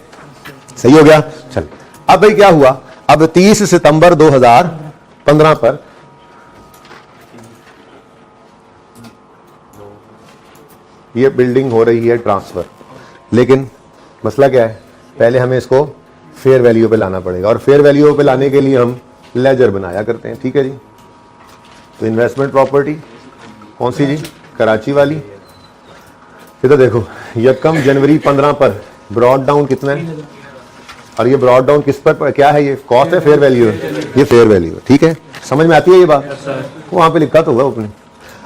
सही हो गया। चल, अब भाई क्या हुआ? अब 30 सितंबर 2015 पर ये बिल्डिंग हो रही है ट्रांसफर, लेकिन मसला क्या है? पहले हमें इसको फेयर वैल्यू पे लाना पड़ेगा, और फेयर वैल्यू पे लाने के लिए हम लेजर बनाया करते हैं, ठीक है जी। तो इन्वेस्टमेंट प्रॉपर्टी कौन सी जी? कराची वाली। इधर देखो, 1 जनवरी 15 पर ब्रॉड डाउन कितना है, और ये ब्रॉड डाउन किस पर क्या है? ये कॉस्ट है, फेयर वैल्यू है? ये फेयर वैल्यू है, ठीक है। समझ में आती है ये बात? वहां पे लिखा तो होगा ओपनिंग।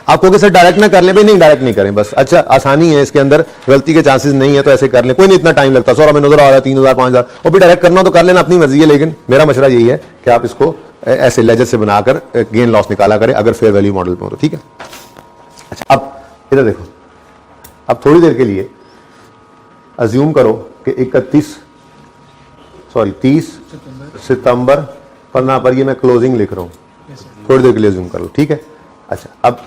आप कहोगे सर डायरेक्ट ना कर ले, भाई नहीं, डायरेक्ट नहीं करें बस। अच्छा, आसानी है, इसके अंदर गलती के चांसेस नहीं है, तो ऐसे कर ले, कोई नहीं इतना टाइम लगता। 100 में नजर आ रहा है 3000 5000, और भी डायरेक्ट करना तो कर लेना, अपनी मर्जी है। लेकिन मेरा मशवरा यही है कि आप इसको ऐसे लेजर से बनाकर गेन लॉस निकाला करें, अगर फेयर वैल्यू मॉडल में हो तो, ठीक है। अच्छा, अब इधर देखो, अब थोड़ी देर के लिए अज्यूम करो कि 30 सितंबर 15 पर, ये मैं क्लोजिंग लिख रहा हूं, थोड़ी देर के लिए अज्यूम कर लो, ठीक है। अच्छा, अब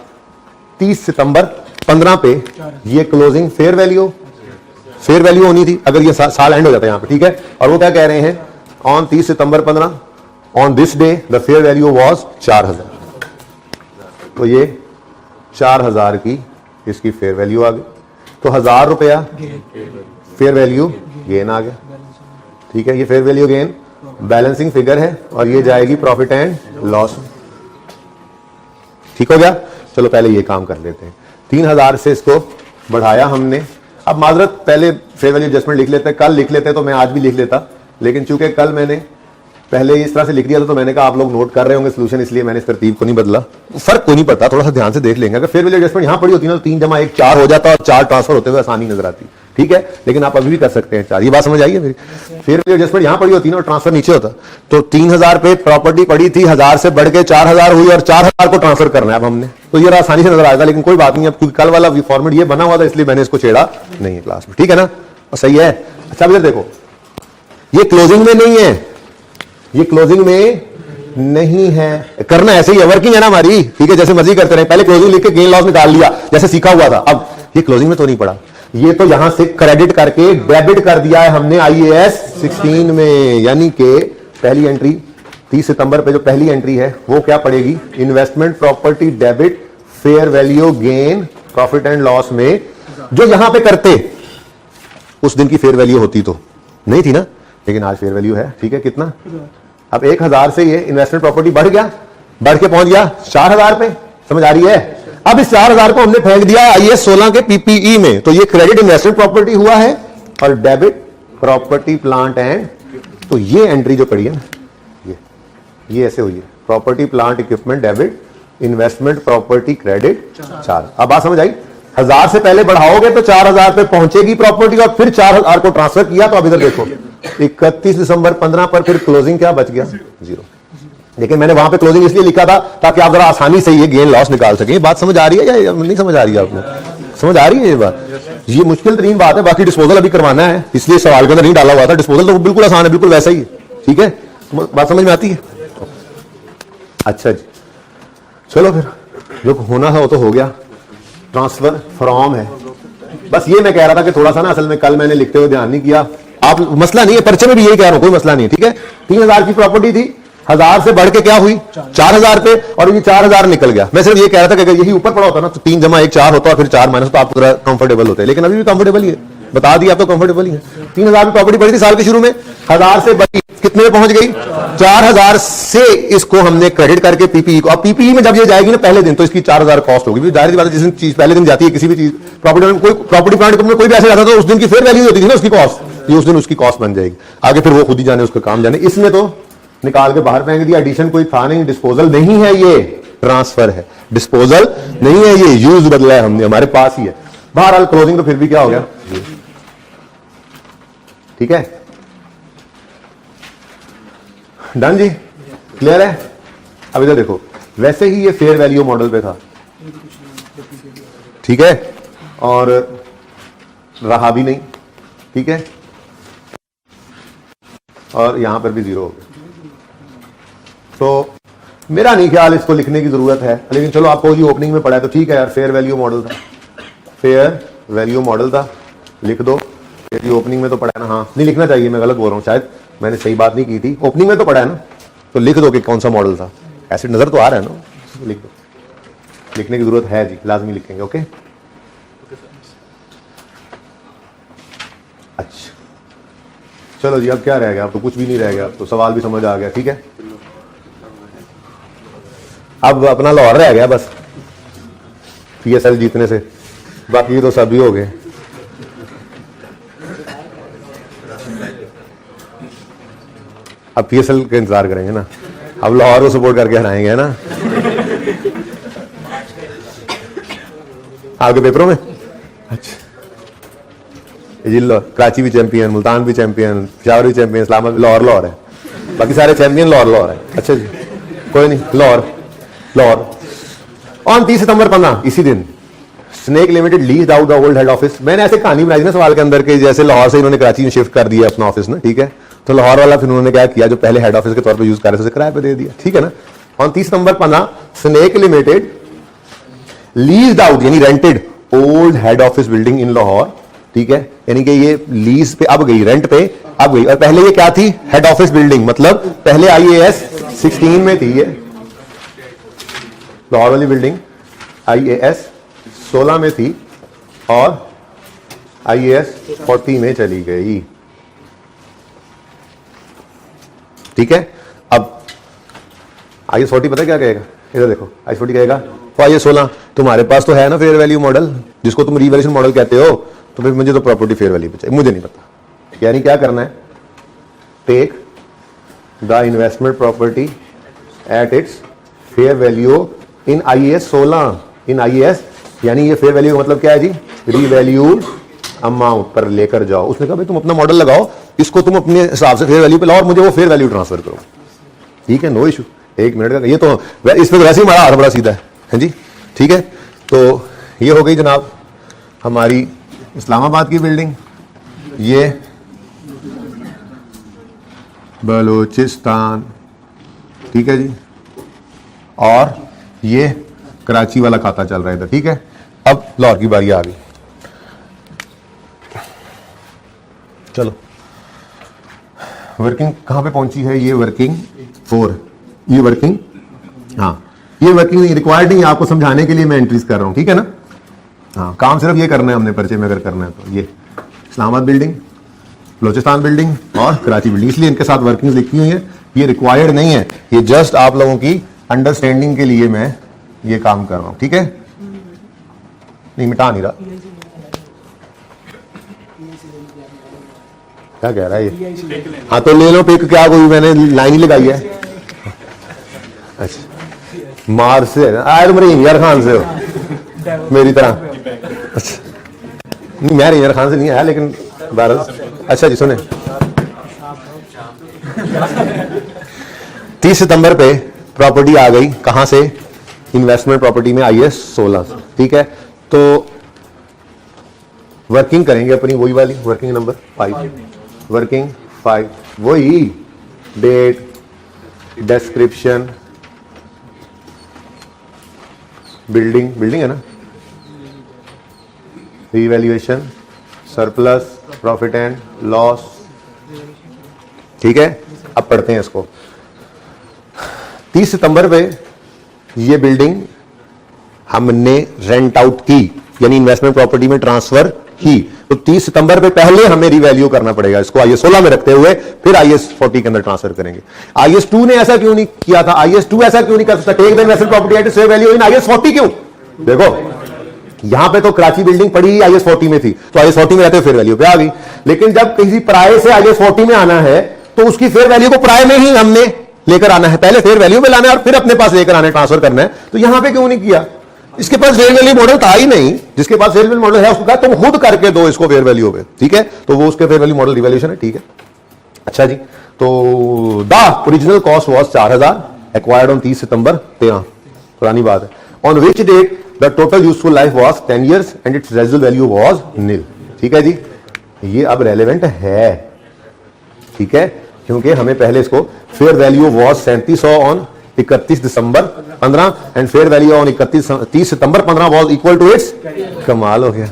30 सितंबर 15 पे ये क्लोजिंग फेयर वैल्यू होनी थी, अगर ये साल एंड हो जाता है यहां पे, ठीक है। और वो क्या कह रहे हैं? On 30 September 15, on this day the fair value was 4000, तो ये 4000 की इसकी फेयर वैल्यू आ गई, तो 1000 रुपया फेयर वैल्यू गेन आ गया। ठीक है, ये fair value gain balancing figure है और ये जाएगी प्रॉफिट एंड लॉस। ठीक हो गया। चलो पहले ये काम कर लेते हैं। 3000 से इसको बढ़ाया हमने। अब माजरत पहले फेयर वैल्यू एडजस्टमेंट लिख लेते हैं, कल लिख लेते तो मैं आज भी लिख लेता, लेकिन चूंकि कल मैंने पहले इस तरह से लिख दिया था तो मैंने कहा आप लोग नोट कर रहे होंगे सोल्यूशन, इसलिए मैंने इस तरतीब को नहीं बदला। फर्क को नहीं पड़ता, थोड़ा सा ध्यान से देख लेंगे। अगर फेयर वैल्यू एडजस्टमेंट यहां पड़ी होती ना तो 3 जमा 1 4 हो जाता और 4 ट्रांसफर होते हुए आसानी नजर आती। ठीक है, लेकिन आप अभी भी कर सकते हैं 4। ये बात समझ आई है मेरी? फेयर वैल्यू एडजस्टमेंट यहां पड़ी होती ना और ट्रांसफर नीचे होता, तो 3000 पे प्रॉपर्टी पड़ी थी, 1000 से बढ़ के 4000 हुई और 4000 को ट्रांसफर करना है अब हमने, तो ये आसानी से नजर आएगा। लेकिन कोई बात नहीं, अब क्योंकि कल वाला फॉर्मेट ये बना हुआ था इसलिए मैंने इसको छेड़ा नहीं है क्लास में। ठीक है ना, और सही है। अच्छा इधर देखो, ये क्लोजिंग में नहीं है, ये क्लोजिंग में नहीं है, करना ऐसे ही है, वर्किंग है ना हमारी। ठीक है, जैसे मर्जी करते रहे, पहले क्लोजिंग लिख के गेन लॉस निकाल लिया जैसे सीखा हुआ था। अब ये क्लोजिंग में तो नहीं पड़ा, ये तो यहां से क्रेडिट करके डेबिट कर दिया है हमने IAS 16 में, यानी कि पहली एंट्री 30 सितंबर पे जो पहली एंट्री है वो क्या पड़ेगी? Investment property debit fair value gain profit and loss में, जो यहां पे करते उस दिन की फेयर वैल्यू होती तो नहीं थी ना, लेकिन आज फेयर वैल्यू है। ठीक है, कितना? अब 1000 से ये इन्वेस्टमेंट प्रॉपर्टी बढ़ गया, बढ़ के पहुंच गया 4000 पे। समझ आ रही है? अब इस 4000 को हमने फेंक दिया IAS 16 के PPE में, तो ये क्रेडिट इन्वेस्टमेंट प्रॉपर्टी हुआ है और डेबिट प्रॉपर्टी प्लांट एंड, तो ये एंट्री जो पड़ी है ना, ये ऐसे हुई है, property plant equipment debit investment property credit 4। अब बात समझ आई? 1000 से पहले बढ़ाओगे तो 4000 पे पहुंचेगी प्रॉपर्टी और फिर 4000 को ट्रांसफर किया। तो अब इधर देखो 31 दिसंबर 15 पर फिर क्लोजिंग क्या बच गया? 0। लेकिन मैंने वहां पे क्लोजिंग इसलिए लिखा था ताकि आप जरा आसानी से ये गेन लॉस निकाल सकें। बात समझ आ रही है या नहीं समझ आ रही है? आपने समझ आ रही है ये बात? ये मुश्किल तरीन बात है। बाकी डिस्पोजल अभी करवाना है, इसलिए सवाल के अंदर नहीं डाला हुआ था। डिस्पोजल तो बिल्कुल आसान है, बिल्कुल वैसा ही है। ठीक है, बात समझ में आती है? अच्छा जी, चलो फिर जो होना है वो तो हो गया। ट्रांसफर फ्रॉम है, बस ये मैं कह रहा था कि थोड़ा सा ना, असल में कल मैंने लिखते हुए ध्यान नहीं किया। आप मसला नहीं है, पर्चे में भी यही कह रहा हूं, कोई मसला नहीं है। ठीक है, 3000 की प्रॉपर्टी थी, 1000 से बढ़ के क्या हुई? 4000 पे, और ये 4000 निकल गया। मैं सिर्फ ये कह रहा था कि अगर यही ऊपर पड़ा होता ना तो 3 जमा 1 4 होता और फिर 4 माइनस, तो आप पूरा कंफर्टेबल होते। लेकिन अभी भी कंफर्टेबल ही है, बता दिया आप तो कंफर्टेबल ही है। 3000 की प्रॉपर्टी पड़ी थी साल के शुरू में, 1000 से बढ़ी, कितने में पहुंच गई? 4000 से इसको हमने क्रेडिट करके PPE को, अब PPE में जब ये जाएगी ना पहले दिन, तो इसकी 4000 कॉस्ट होगी। जाहिर सी बात है, जिस दिन चीज पहले दिन जाती है किसी भी चीज प्रॉपर्टी प्लांट में कोई भी ऐसे जाता तो उस दिन की फेयर वैल्यू होती थी ना उसकी कॉस्ट, ये उस दिन उसकी कॉस्ट बन जाएगी। आगे फिर वो खुद ही जाने, उसका काम जाने। इसमें तो निकाल के बाहर फेंक दिया, एडिशन कोई था नहीं, डिस्पोजल नहीं है, ये ट्रांसफर है, डिस्पोजल नहीं है, ये यूज बदला है हमने, हमारे पास ही है। बहरहाल क्लोजिंग तो फिर भी क्या हो गया? ठीक है, डन जी, क्लियर है? अब इधर देखो, वैसे ही ये फेयर वैल्यू मॉडल पे था, ठीक है, और रहा भी नहीं। ठीक है, और यहां पर भी 0 हो गया। तो मेरा नहीं ख्याल इसको लिखने की जरूरत है, लेकिन चलो आपको जी ओपनिंग में पढ़ा है तो ठीक है यार, फेयर वैल्यू मॉडल था, फेयर वैल्यू मॉडल था, लिख दो। ये ओपनिंग में तो पढ़ा है ना? हाँ, नहीं लिखना चाहिए, मैं गलत बोल रहा हूँ, शायद मैंने सही बात नहीं की थी। ओपनिंग में तो पढ़ा है ना, तो लिख दो कि कौन सा मॉडल था। ऐसे नजर तो आ रहा है ना, लिख दो। लिखने की जरूरत है जी, लाजमी लिखेंगे। ओके, अच्छा चलो जी, अब क्या रह गया? अब तो कुछ भी नहीं रह गया, अब तो सवाल भी समझ आ गया। ठीक है, अब अपना लाहौर रह गया बस PSL जीतने से, बाकी तो सभी हो गए। अब PSL का इंतजार करेंगे ना, अब लाहौर को सपोर्ट करके हराएंगे, है ना? आपके पेपरों में अच्छा, कराची भी चैंपियन, मुल्तान भी चैंपियन, पेशावर भी चैंपियन, इस्लामाबाद भी, लाहौर है, बाकी सारे चैंपियन लाहौर है। अच्छा जी, कोई नहीं, लाहौर ऑन 30 सितंबर 15, इसी दिन snake limited leased out the old head office. मैंने ऐसे कहानी बनाई ना सवाल के अंदर के, जैसे लाहौर से इन्होंने कराची में शिफ्ट कर दिया अपना ऑफिस ना, ठीक है, तो लाहौर वाला फिर उन्होंने क्या किया, जो पहले हेड ऑफिस के तौर पे यूज कर रहे थे उसे किराए पे दे दिया। ठीक है ना, on 30 September 15 snake limited leased out यानी rented old head office building in Lahore. ठीक है, यानी कि ये लीज पे अब गई, रेंट पे अब गई, और पहले ये क्या थी? हेड ऑफिस बिल्डिंग, मतलब पहले IAS 16 में थी ये लाहौर वाली बिल्डिंग, IAS 16 में थी और IAS 40 में चली गई। ठीक है, अब IAS 40 पता क्या कहेगा, इधर देखो, IAS 40 कहेगा तो IAS 16 तुम्हारे पास तो है ना फेयर वैल्यू मॉडल, जिसको तुम रिवैल्यूएशन मॉडल कहते हो, तो फिर मुझे तो प्रॉपर्टी फेयर वैल्यू पे चाहिए, मुझे नहीं पता। यानी क्या करना है, take the investment property at its fair value in IAS 16, in IAS, यानी ये फेयर वैल्यू का मतलब क्या है जी, रीवैल्यूड अमाउंट पर लेकर जाओ। उसने कहा भाई तुम अपना मॉडल लगाओ, इसको तुम अपने हिसाब से फेयर वैल्यू पे लाओ और मुझे वो फेयर वैल्यू ट्रांसफर करो। ठीक है, नो इशू, 1 मिनट का, ये तो इस पे वैसे ही हमारा हाथ बड़ा सीधा है जी। ठीक है, तो ये हो गई जनाब हमारी इस्लामाबाद की बिल्डिंग, ये बलूचिस्तान, ठीक है जी, और ये कराची वाला खाता चल रहा है इधर। ठीक है, अब लाहौर की बारी आ गई। चलो, वर्किंग कहां पे पहुंची है, ये वर्किंग 4, ये वर्किंग, हाँ ये वर्किंग नहीं रिक्वायर्ड नहीं, आपको समझाने के लिए मैं एंट्रीज कर रहा हूं। ठीक है ना, हाँ काम सिर्फ ये करना है हमने पर्चे में, अगर करना है तो ये इस्लामाबाद बिल्डिंग, बलूचिस्तान बिल्डिंग और कराची बिल्डिंग, इसलिए इनके साथ वर्किंग लिखी हुई है, ये रिक्वायर्ड नहीं है, ये जस्ट आप लोगों की अंडरस्टैंडिंग के लिए मैं ये काम कर रहा हूं। ठीक है, नहीं मिटा नहीं रहा, क्या कह रहा है ये, हाँ तो ले लो पिक, क्या कोई मैंने लाइन ही लगाई है। अच्छा, मार से आए तुम रेंजर खान से हो मेरी तरह, अच्छा नहीं मैं रेंजर खान से नहीं आया, लेकिन भारत। अच्छा जी सुने, 30 सितंबर पे प्रॉपर्टी आ गई, कहां से, इन्वेस्टमेंट प्रॉपर्टी में IAS 16 से। ठीक है, तो वर्किंग करेंगे अपनी वही वाली, वर्किंग नंबर 5, वर्किंग 5, वही डेट, डिस्क्रिप्शन, बिल्डिंग, बिल्डिंग है ना, revaluation, surplus, profit and loss. ठीक है, अब पढ़ते हैं इसको। 30 सितंबर पे ये बिल्डिंग हमने रेंट आउट की, यानी इन्वेस्टमेंट प्रॉपर्टी में ट्रांसफर की, तो 30 सितंबर पे पहले हमें रिवैल्यू करना पड़ेगा इसको, IAS 16 में रखते हुए फिर IAS 40 के अंदर ट्रांसफर करेंगे। IAS 2 ने ऐसा क्यों नहीं किया था, IAS 2 ऐसा क्यों नहीं कर सकता, take the investment property at fair value in IAS 40 क्यों, देखो यहां पे तो कराची बिल्डिंग पड़ी ही IAS 40 में थी, तो IAS 40 में रहते हुए फेयर वैल्यू पे आ गई, लेकिन जब किसी पराये से IAS 40 में आना है तो उसकी फेयर वैल्यू को पराये में ही हमने लेकर आना है, पहले फेयर वैल्यू में लाना है और फिर अपने पास लेकर आना, ट्रांसफर करना है। तो यहां पे क्यों नहीं किया, इसके पास फेयर वैल्यू मॉडल था ही नहीं, जिसके पास फेयर वैल्यू मॉडल है उसको कहा तुम खुद करके दो इसको फेयर वैल्यू पे। ठीक है, तो वो उसके फेयर वैल्यू मॉडल रिवैल्यूएशन है। ठीक है, अच्छा जी, तो the original cost was 4000, acquired on 30 सितंबर 13, पुरानी बात है, on which date the total useful life was 10 years and its residual value was nil। ठीक है जी, ये अब रेलेवेंट है। ठीक है, क्योंकि हमें पहले इसको fair value was 3700 on 31 December 15 and fair value on 30 September 15 was equal to its, कमाल हो गया,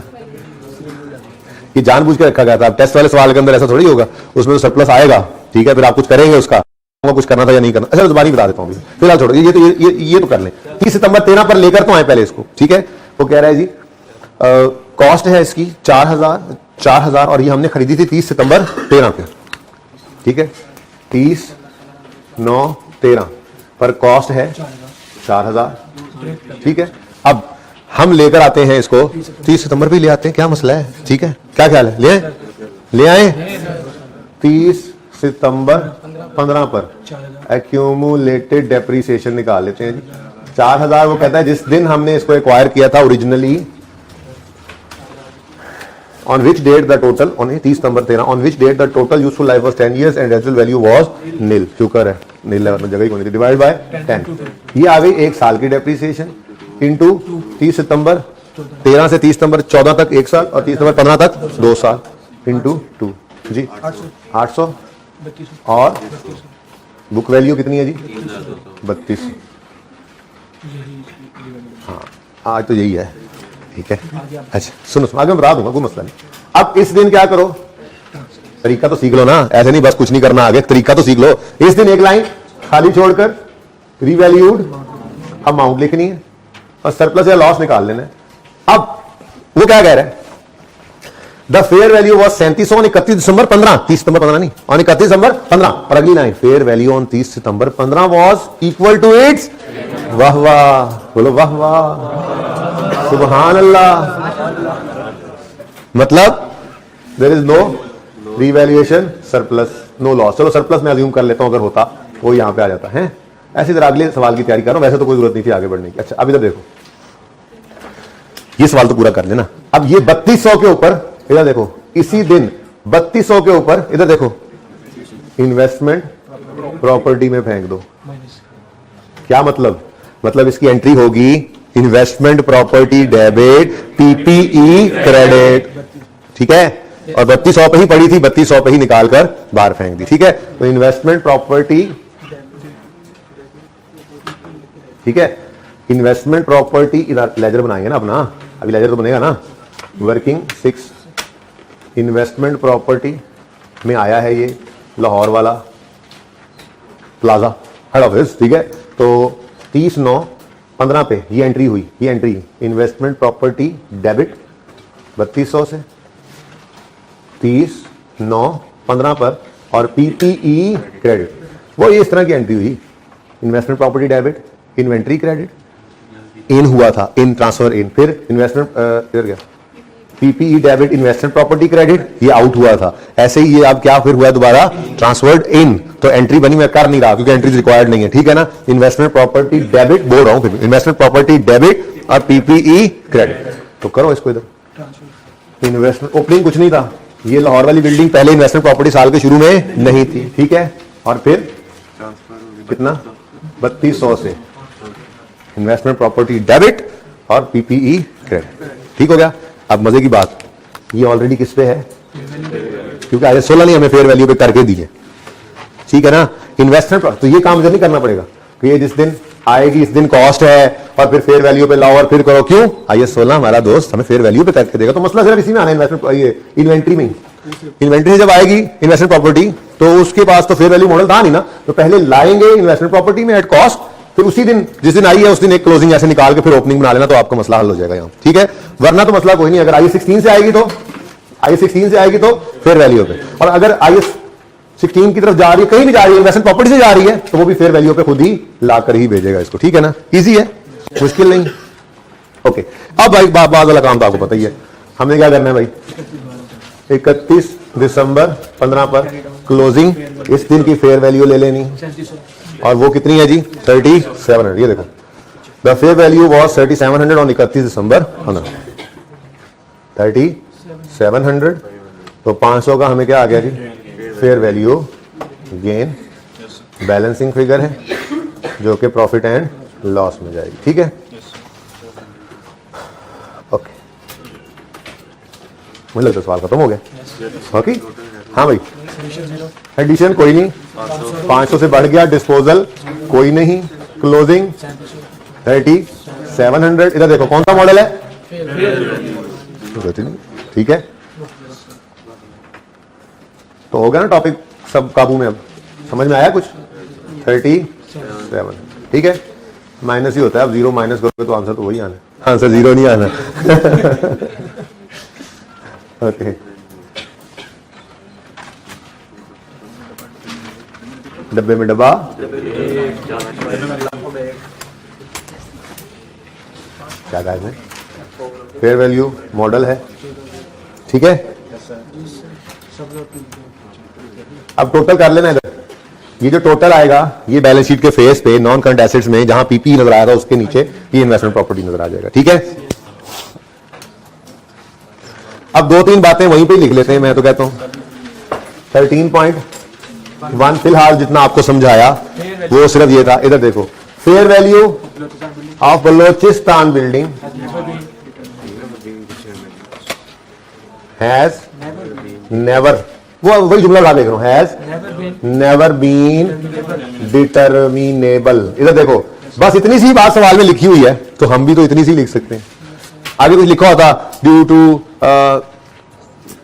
ये जानबूझ के रखा गया था। अब टेस्ट वाले सवाल के अंदर ऐसा थोड़ी होगा, उसमें तो सरप्लस आएगा। ठीक है, फिर आप कुछ करेंगे उसका, कुछ करना था या नहीं करना, अच्छा दोबारा बता देता हूं, फिलहाल छोड़ो ये तो कर लें। 30 सितंबर 13 पर लेकर तो आए पहले इसको। ठीक है, वो कह रहा है जी कॉस्ट है इसकी 4000 और ये हमने खरीदी थी 30 सितंबर 13 पे। ठीक है, 30/9/13 पर कॉस्ट है 4000। ठीक है, अब हम लेकर आते हैं इसको 30 सितंबर भी ले आते हैं, क्या मसला है। ठीक है, क्या ख्याल है, ले आए 30 सितंबर 15 पर एक्यूमुलेटेड डेप्रिसिएशन निकाल लेते हैं जी। 4000 वो कहता है जिस दिन हमने इसको एक्वायर किया था originally, on which date the total, on 30 सितंबर 13, on which date the total useful life was 10 years and residual value was nil। शुक्र है nil है, जगह ही कौन थी, डिवाइड बाय 10। ये आ गई 1 साल की डेप्रिसिएशन इनटू 30 सितंबर 13 से 30 सितंबर 14 तक 1 साल और 30 सितंबर 15 तक 2 साल इनटू 2 जी 800 और बुक वैल्यू कितनी है जी 32। हाँ आज तो यही है। ठीक है, अच्छा सुनो आगे मैं बता दूंगा, कोई मसला नहीं। अब इस दिन क्या करो, तरीका तो सीख लो ना, ऐसे नहीं बस कुछ नहीं करना, आगे तरीका तो सीख लो। इस दिन एक लाइन खाली छोड़कर रिवैल्यूड अमाउंट लिखनी है और सरप्लस या लॉस निकाल लेना है। अब वो क्या कह रहा है, the fair value was 3700 on 31 दिसंबर 15, 30 सितंबर 15 नहीं, ऑन 31 दिसंबर 15। और अगली लाइन, fair value on 30 September 15 was equal to its, वाह वाह, बोलो वाह वाह, सुभान अल्लाह। मतलब there is no revaluation, surplus, no loss. चलो सरप्लस मैं अज्यूम कर लेता हूं, अगर होता वो यहां पे आ जाता है। ऐसी तरह अगले सवाल की तैयारी कर रहा हूं, वैसे तो कोई जरूरत नहीं थी आगे बढ़ने की। अच्छा अब इधर देखो, ये सवाल तो पूरा कर लेना। अब ये 3200 के ऊपर, इधर देखो, इसी दिन 3200 के ऊपर, इधर देखो, इन्वेस्टमेंट प्रॉपर्टी में फेंक दो। क्या मतलब? मतलब इसकी एंट्री होगी investment property debit, PPE credit, ठीक है। और 3200 पे ही पड़ी थी, 3200 पे ही निकालकर बाहर फेंक दी, ठीक है। तो इन्वेस्टमेंट प्रॉपर्टी, ठीक है, इन्वेस्टमेंट प्रॉपर्टी, इधर लेजर बनाएंगे ना अपना, अभी लेजर तो बनेगा ना, वर्किंग 6 इन्वेस्टमेंट प्रॉपर्टी में आया है ये लाहौर वाला प्लाजा हेड ऑफिस, ठीक है। तो 30/9/15 पे ये एंट्री हुई, ये एंट्री इन्वेस्टमेंट प्रॉपर्टी डेबिट 3200 से 30/9/15 पर, और पीपीई क्रेडिट, वो ये इस तरह की एंट्री हुई, investment property debit, inventory credit, in हुआ था, इन ट्रांसफर इन, फिर इन्वेस्टमेंट इधर गया, PPE debit, investment property credit, ये आउट हुआ था। ऐसे ही ये अब क्या फिर हुआ दोबारा, ट्रांसफर्ड इन, तो एंट्री बनी, मैं कर नहीं रहा क्योंकि एंट्रीज रिक्वायर्ड नहीं है, ठीक है ना। इन्वेस्टमेंट प्रॉपर्टी डेबिट बोल रहा हूं, फिर इन्वेस्टमेंट प्रॉपर्टी डेबिट और पीपीई क्रेडिट, तो करो इसको इधर। इन्वेस्टमेंट ओपनिंग कुछ नहीं था, ये लाहौर वाली बिल्डिंग पहले इन्वेस्टमेंट प्रॉपर्टी साल के शुरू में नहीं थी, ठीक है। और फिर कितना, 3200 से इन्वेस्टमेंट प्रॉपर्टी डेबिट और पीपीई क्रेडिट, ठीक हो गया। अब मजे की बात, ये ऑलरेडी किस पे है, क्योंकि आज 16 नहीं हमें फेयर वैल्यू पे करके दीजिए, ठीक है ना। इन्वेस्टमेंट, तो ये काम मुझे नहीं करना पड़ेगा कि ये जिस दिन आएगी इस दिन कॉस्ट है और फिर फेयर वैल्यू पे लाओ और फिर करो, क्यों, IAS 16 हमारा दोस्त हमें फेयर वैल्यू पे करके देगा। तो मसला सिर्फ इसी में आना है, इन्वेस्टमेंट, ये इन्वेंट्री में, इन्वेंट्री जब आएगी इन्वेस्टमेंट प्रॉपर्टी, तो उसके पास तो फेयर वैल्यू मॉडल था नहीं ना, तो पहले लाएंगे इन्वेस्टमेंट प्रॉपर्टी में एट कॉस्ट, फिर उसी दिन जिस दिन आई है उस दिन एक क्लोजिंग ऐसे निकाल के फिर ओपनिंग बना लेना, तो आपका मसला हल हो जाएगा यहाँ, ठीक है। वरना तो मसला कोई नहीं, अगर IAS 16 से आएगी तो, IAS 16 से आएगी तो फेयर वैल्यू पे, और अगर IAS 16 की तरफ जा रही है, कहीं भी जा रही है, इन्वेस्टमेंट प्रॉपर्टी से जा रही है, तो वो भी फेयर वैल्यू पे खुद ही लाकर ही भेजेगा इसको, ठीक है ना। इजी है, मुश्किल नहीं। ओके, अब भाई बाद वाला काम तो आपको पता ही है, हमने क्या करना है भाई, 31 दिसंबर 15 पर क्लोजिंग, इस दिन की फेयर वैल्यू ले लेनी, और वो कितनी है जी, 3700। ये देखो, the fair value was 3700 on 31 दिसंबर 15, 3700, तो 500 का हमें क्या आ गया जी, fair value gain, balancing figure है जो कि प्रॉफिट एंड लॉस में जाएगी, ठीक है। ओके, मुझे लगता है सवाल खत्म हो गया। ओके, हाँ भाई, एडिशन कोई नहीं, 500 से बढ़ गया, डिस्पोजल कोई नहीं, क्लोजिंग 3700। इधर देखो कौन सा मॉडल है, ठीक है। तो हो गया ना टॉपिक सब काबू में, अब समझ में आया कुछ, 37, ठीक है। माइनस ही होता है, अब जीरो माइनस करोगे तो आंसर तो वही आना है, आंसर जीरो नहीं आना। ओके, डब्बे में डब्बा, क्या कहा है, फेयर वैल्यू मॉडल है, ठीक है। अब टोटल कर लेना इधर, ये जो टोटल आएगा ये बैलेंस शीट के फेस पे नॉन करंट एसेट्स में जहां पीपी नजर आया था उसके नीचे ये इन्वेस्टमेंट प्रॉपर्टी नजर आ जाएगा, ठीक है। अब 2-3 बातें वहीं पे लिख लेते हैं, मैं तो कहता हूं 13.1 फिलहाल जितना आपको समझाया वो सिर्फ ये था। इधर देखो, fair value of Balochistan building has never, वो वही जुमला ला देख रहा हूं, हैज नेवर बीन डिटर्मिनेबल। इधर देखो, बस इतनी सी बात सवाल में लिखी हुई है, तो हम भी तो इतनी सी लिख सकते हैं। आगे कुछ लिखा होता, ड्यू टू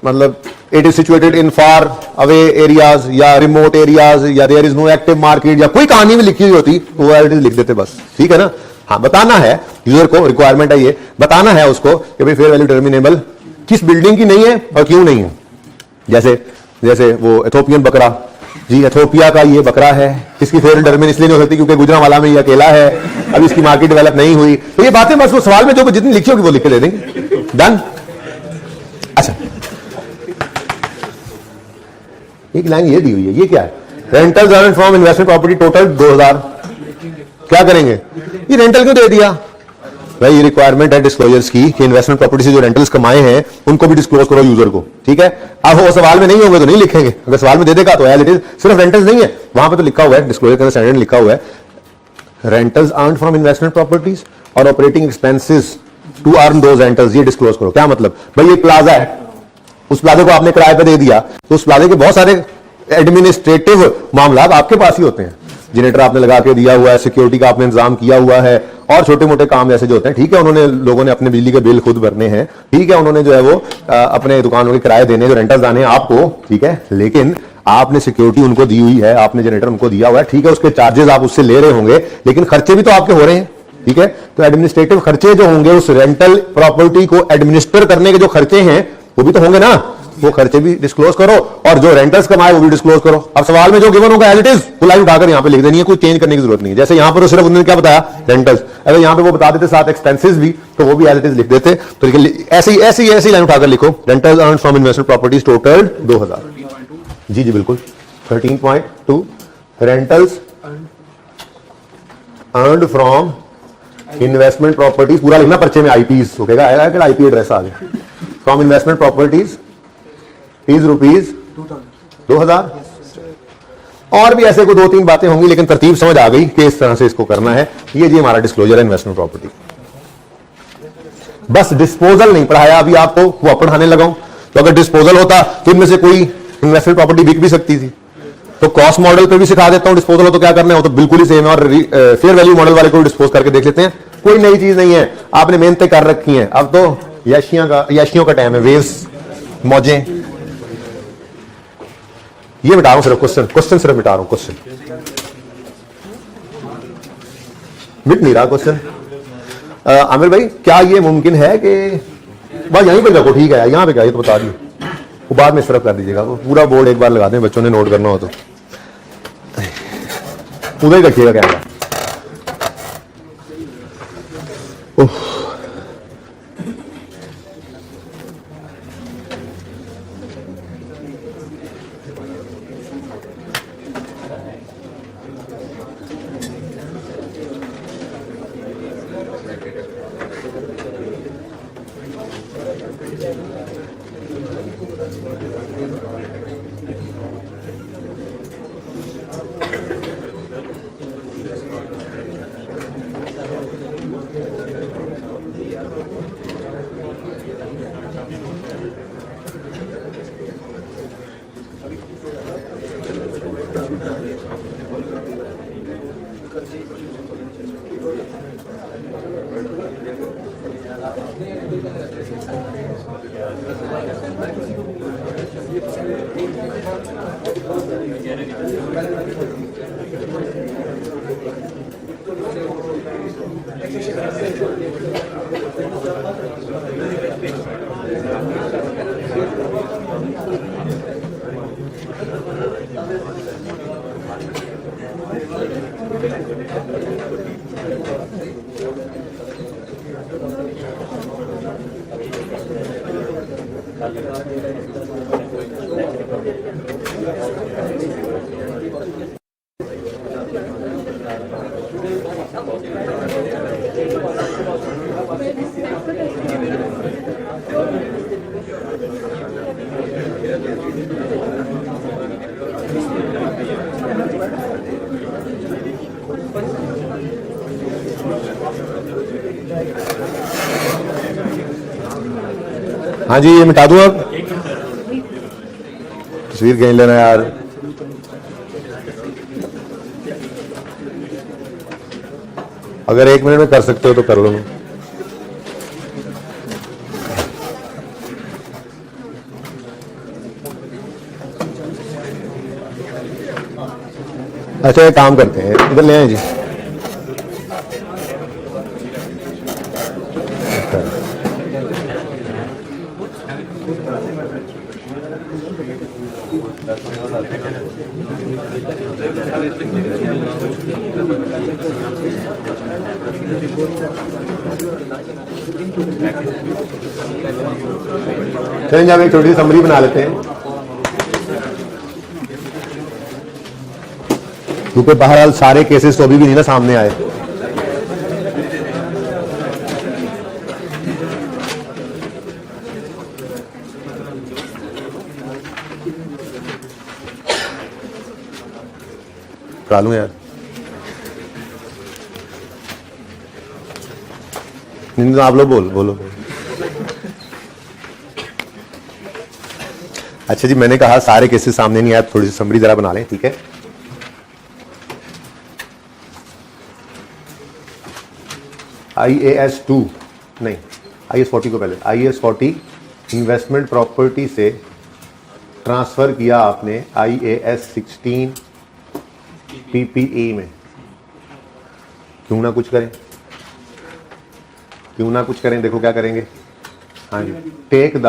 मतलब it is situated in far away areas या रिमोट एरियाज या there is no active market या कोई कहानी में लिखी हुई होती, वो एज इट इज लिख देते बस, ठीक है ना। हाँ, बताना है यूजर को, रिक्वायरमेंट है ये, बताना है उसको कि भाई फेयर वैल्यू डिटर्मिनेबल किस बिल्डिंग की नहीं है और क्यों नहीं है। जैसे जैसे वो एथोपियन बकरा जी, एथोपिया का ये बकरा है, इसकी फेयर डिटर्मिन इसलिए नहीं हो सकती क्योंकि गुजरांवाला में ये अकेला है, अब इसकी मार्केट डेवलप नहीं हुई। तो ये बातें बस वो सवाल में जो जितनी लिखी होगी वो लिख के दे देंगे, डन। अच्छा, एक लाइन ये दी हुई है, ये क्या है? Rentals earned from investment property total 2000। क्या करेंगे? ये रेंटल क्यों दे दिया भाई? ये रिक्वायरमेंट है डिस्क्लोजर्स की कि इन्वेस्टमेंट प्रॉपर्टी से जो रेंटल्स कमाए हैं उनको भी डिस्क्लोज करो यूजर को, ठीक है। अब वो सवाल में नहीं होंगे तो नहीं लिखेंगे, अगर सवाल में दे देगा तो एज इट इज, सिर्फ रेंटल्स नहीं है, वहां पे तो लिखा हुआ है, डिस्क्लोजर का स्टैंडर्ड लिखा हुआ है, rentals earned from investment properties और operating expenses to earn those rentals, ये डिस्क्लोज करो। क्या मतलब? भाई ये प्लाजा है, उस प्लाजे को आपने किराए पे दे दिया तो उस प्लाजे के बहुत सारे एडमिनिस्ट्रेटिव मामला आपके पास ही होते हैं। जनरेटर आपने लगा के दिया हुआ है, सिक्योरिटी का आपने इंतजाम किया हुआ है, और छोटे मोटे काम ऐसे जो होते हैं, ठीक है, उन्होंने लोगों ने अपने बिजली के बिल खुद भरने हैं, ठीक है, उन्होंने जो है वो अपने दुकानों के किराए देने, जो रेंटल्स आने हैं आपको, ठीक है, लेकिन आपने सिक्योरिटी उनको दी हुई है, आपने जनरेटर उनको दिया हुआ है, ठीक है, उसके चार्जेस आप उससे ले रहे होंगे, लेकिन खर्चे भी तो आपके हो रहे हैं, ठीक है। तो एडमिनिस्ट्रेटिव खर्चे जो होंगे उस रेंटल प्रॉपर्टी को एडमिनिस्टर करने के जो खर्चे हैं वो भी तो होंगे ना, वो खर्चे भी डिस्क्लोज करो, और जो रेंटल्स कमाए वो भी डिस्क्लोज करो। अब सवाल में जो गिवन होगा एज इट इज वो लाइन उठाकर यहां पे लिख देनी है, कोई चेंज करने की जरूरत नहीं है। जैसे यहां पर सिर्फ उन्होंने क्या बताया, रेंटल्स, अगर यहां पे वो बता देते साथ एक्सपेंसेस भी तो वो भी एज इट इज लिख देते। तो ऐसी ऐसी ऐसी लाइन उठाकर लिखो, rentals earned from investment properties total 2000। जी जी बिल्कुल, 13.2 rentals earned from investment properties, पूरा लिखना पर्चे में, आईपीज होगा, आईपी एड्रेस आ गया, from investment properties is rupees 2000। और भी ऐसे को 2-3 बातें होंगी, लेकिन तरतीब समझ आ गई कि इस तरह से इसको करना है। ये जी हमारा डिस्क्लोजर है इन्वेस्टमेंट प्रॉपर्टी। बस डिस्पोजल नहीं पढ़ाया अभी आपको, वो पढ़ाने लगाऊं, तो अगर डिस्पोजल होता तो इनमें से कोई इन्वेस्टमेंट प्रॉपर्टी बिक भी सकती थी। तो कॉस्ट मॉडल पे भी सिखा देता हूं, डिस्पोजल हो तो क्या करना है, वो तो बिल्कुल ही सेम है। और फेयर वैल्यू मॉडल वाले को डिस्पोज करके देख लेते हैं, कोई नई चीज नहीं है, आपने मेहनतें कर रखी हैं। अब तो याशियों का टाइम है, वेव्स, मौजें। ये मिटा रहा हूं सिर्फ क्वेश्चन सिर्फ मिटा रहा हूं, क्वेश्चन मिट नहीं रहा क्वेश्चन। आमिर भाई क्या ये मुमकिन है कि बस यहीं पे रखो, ठीक है, यहां पे क्या, ये तो बता दिए, वो बाद में इस तरफ कर दीजिएगा, वो पूरा बोर्ड एक बार लगा दें, बच्चों ने नोट करना हो तो उधर ही रखिएगा कैमरा। हाँ जी, ये मिटा दूं अब, तस्वीर कहीं लेना यार। अगर 1 मिनट में कर सकते हो तो कर लो। अच्छा एक काम करते हैं, इधर ले आए जी। चलिए अब एक छोटी सी समरी बना लेते हैं, क्योंकि बहरहाल सारे केसेस तो अभी भी नहीं ना सामने आए। करा लूं यार, नहीं तो आप लोग बोलो। अच्छा जी, मैंने कहा सारे केसेस सामने नहीं आए, थोड़ी सी समरी जरा बना लें, ठीक है। IAS 2 नहीं, IAS 40 को पहले, IAS 40 इन्वेस्टमेंट प्रॉपर्टी से ट्रांसफर किया आपने IAS 16 PPE में। क्यों ना कुछ करें, देखो क्या करेंगे। हाँ जी, take the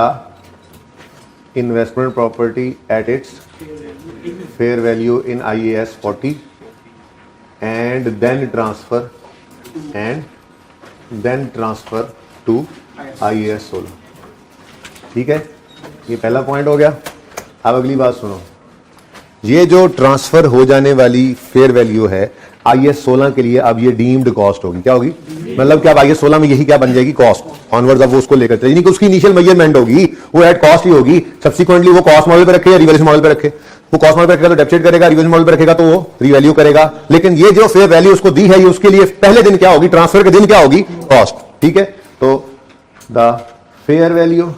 investment property at its fair value in IAS 40 and then transfer to IAS 16। ठीक है, ये पहला पॉइंट हो गया। अब अगली बात सुनो, ये जो ट्रांसफर हो जाने वाली फेयर वैल्यू है IAS 16 के लिए, अब ये डीम्ड कॉस्ट होगी। क्या होगी? मतलब क्या IAS 16 में यही क्या बन जाएगी? Cost onwards. अब वो उसको लेकर चले, यानी कि उसकी इनिशियल मेजरमेंट होगी वो एट कॉस्ट ही होगी। सब्सिक्वेंटली वो कॉस्ट मॉडल पे रखे या रिवैल्यूएशन मॉडल पे रखे, वो कॉस्ट मॉडल पे रखेगा तो डेप्रिशिएट करेगा, रिवैल्यूएशन मॉडल पे रखेगा तो वो रिवैल्यू करेगा। लेकिन ये जो फेयर वैल्यू उसको दी है, ये उसके लिए पहले दिन क्या होगी? ट्रांसफर के दिन क्या होगी? कॉस्ट। ठीक है, तो the fair value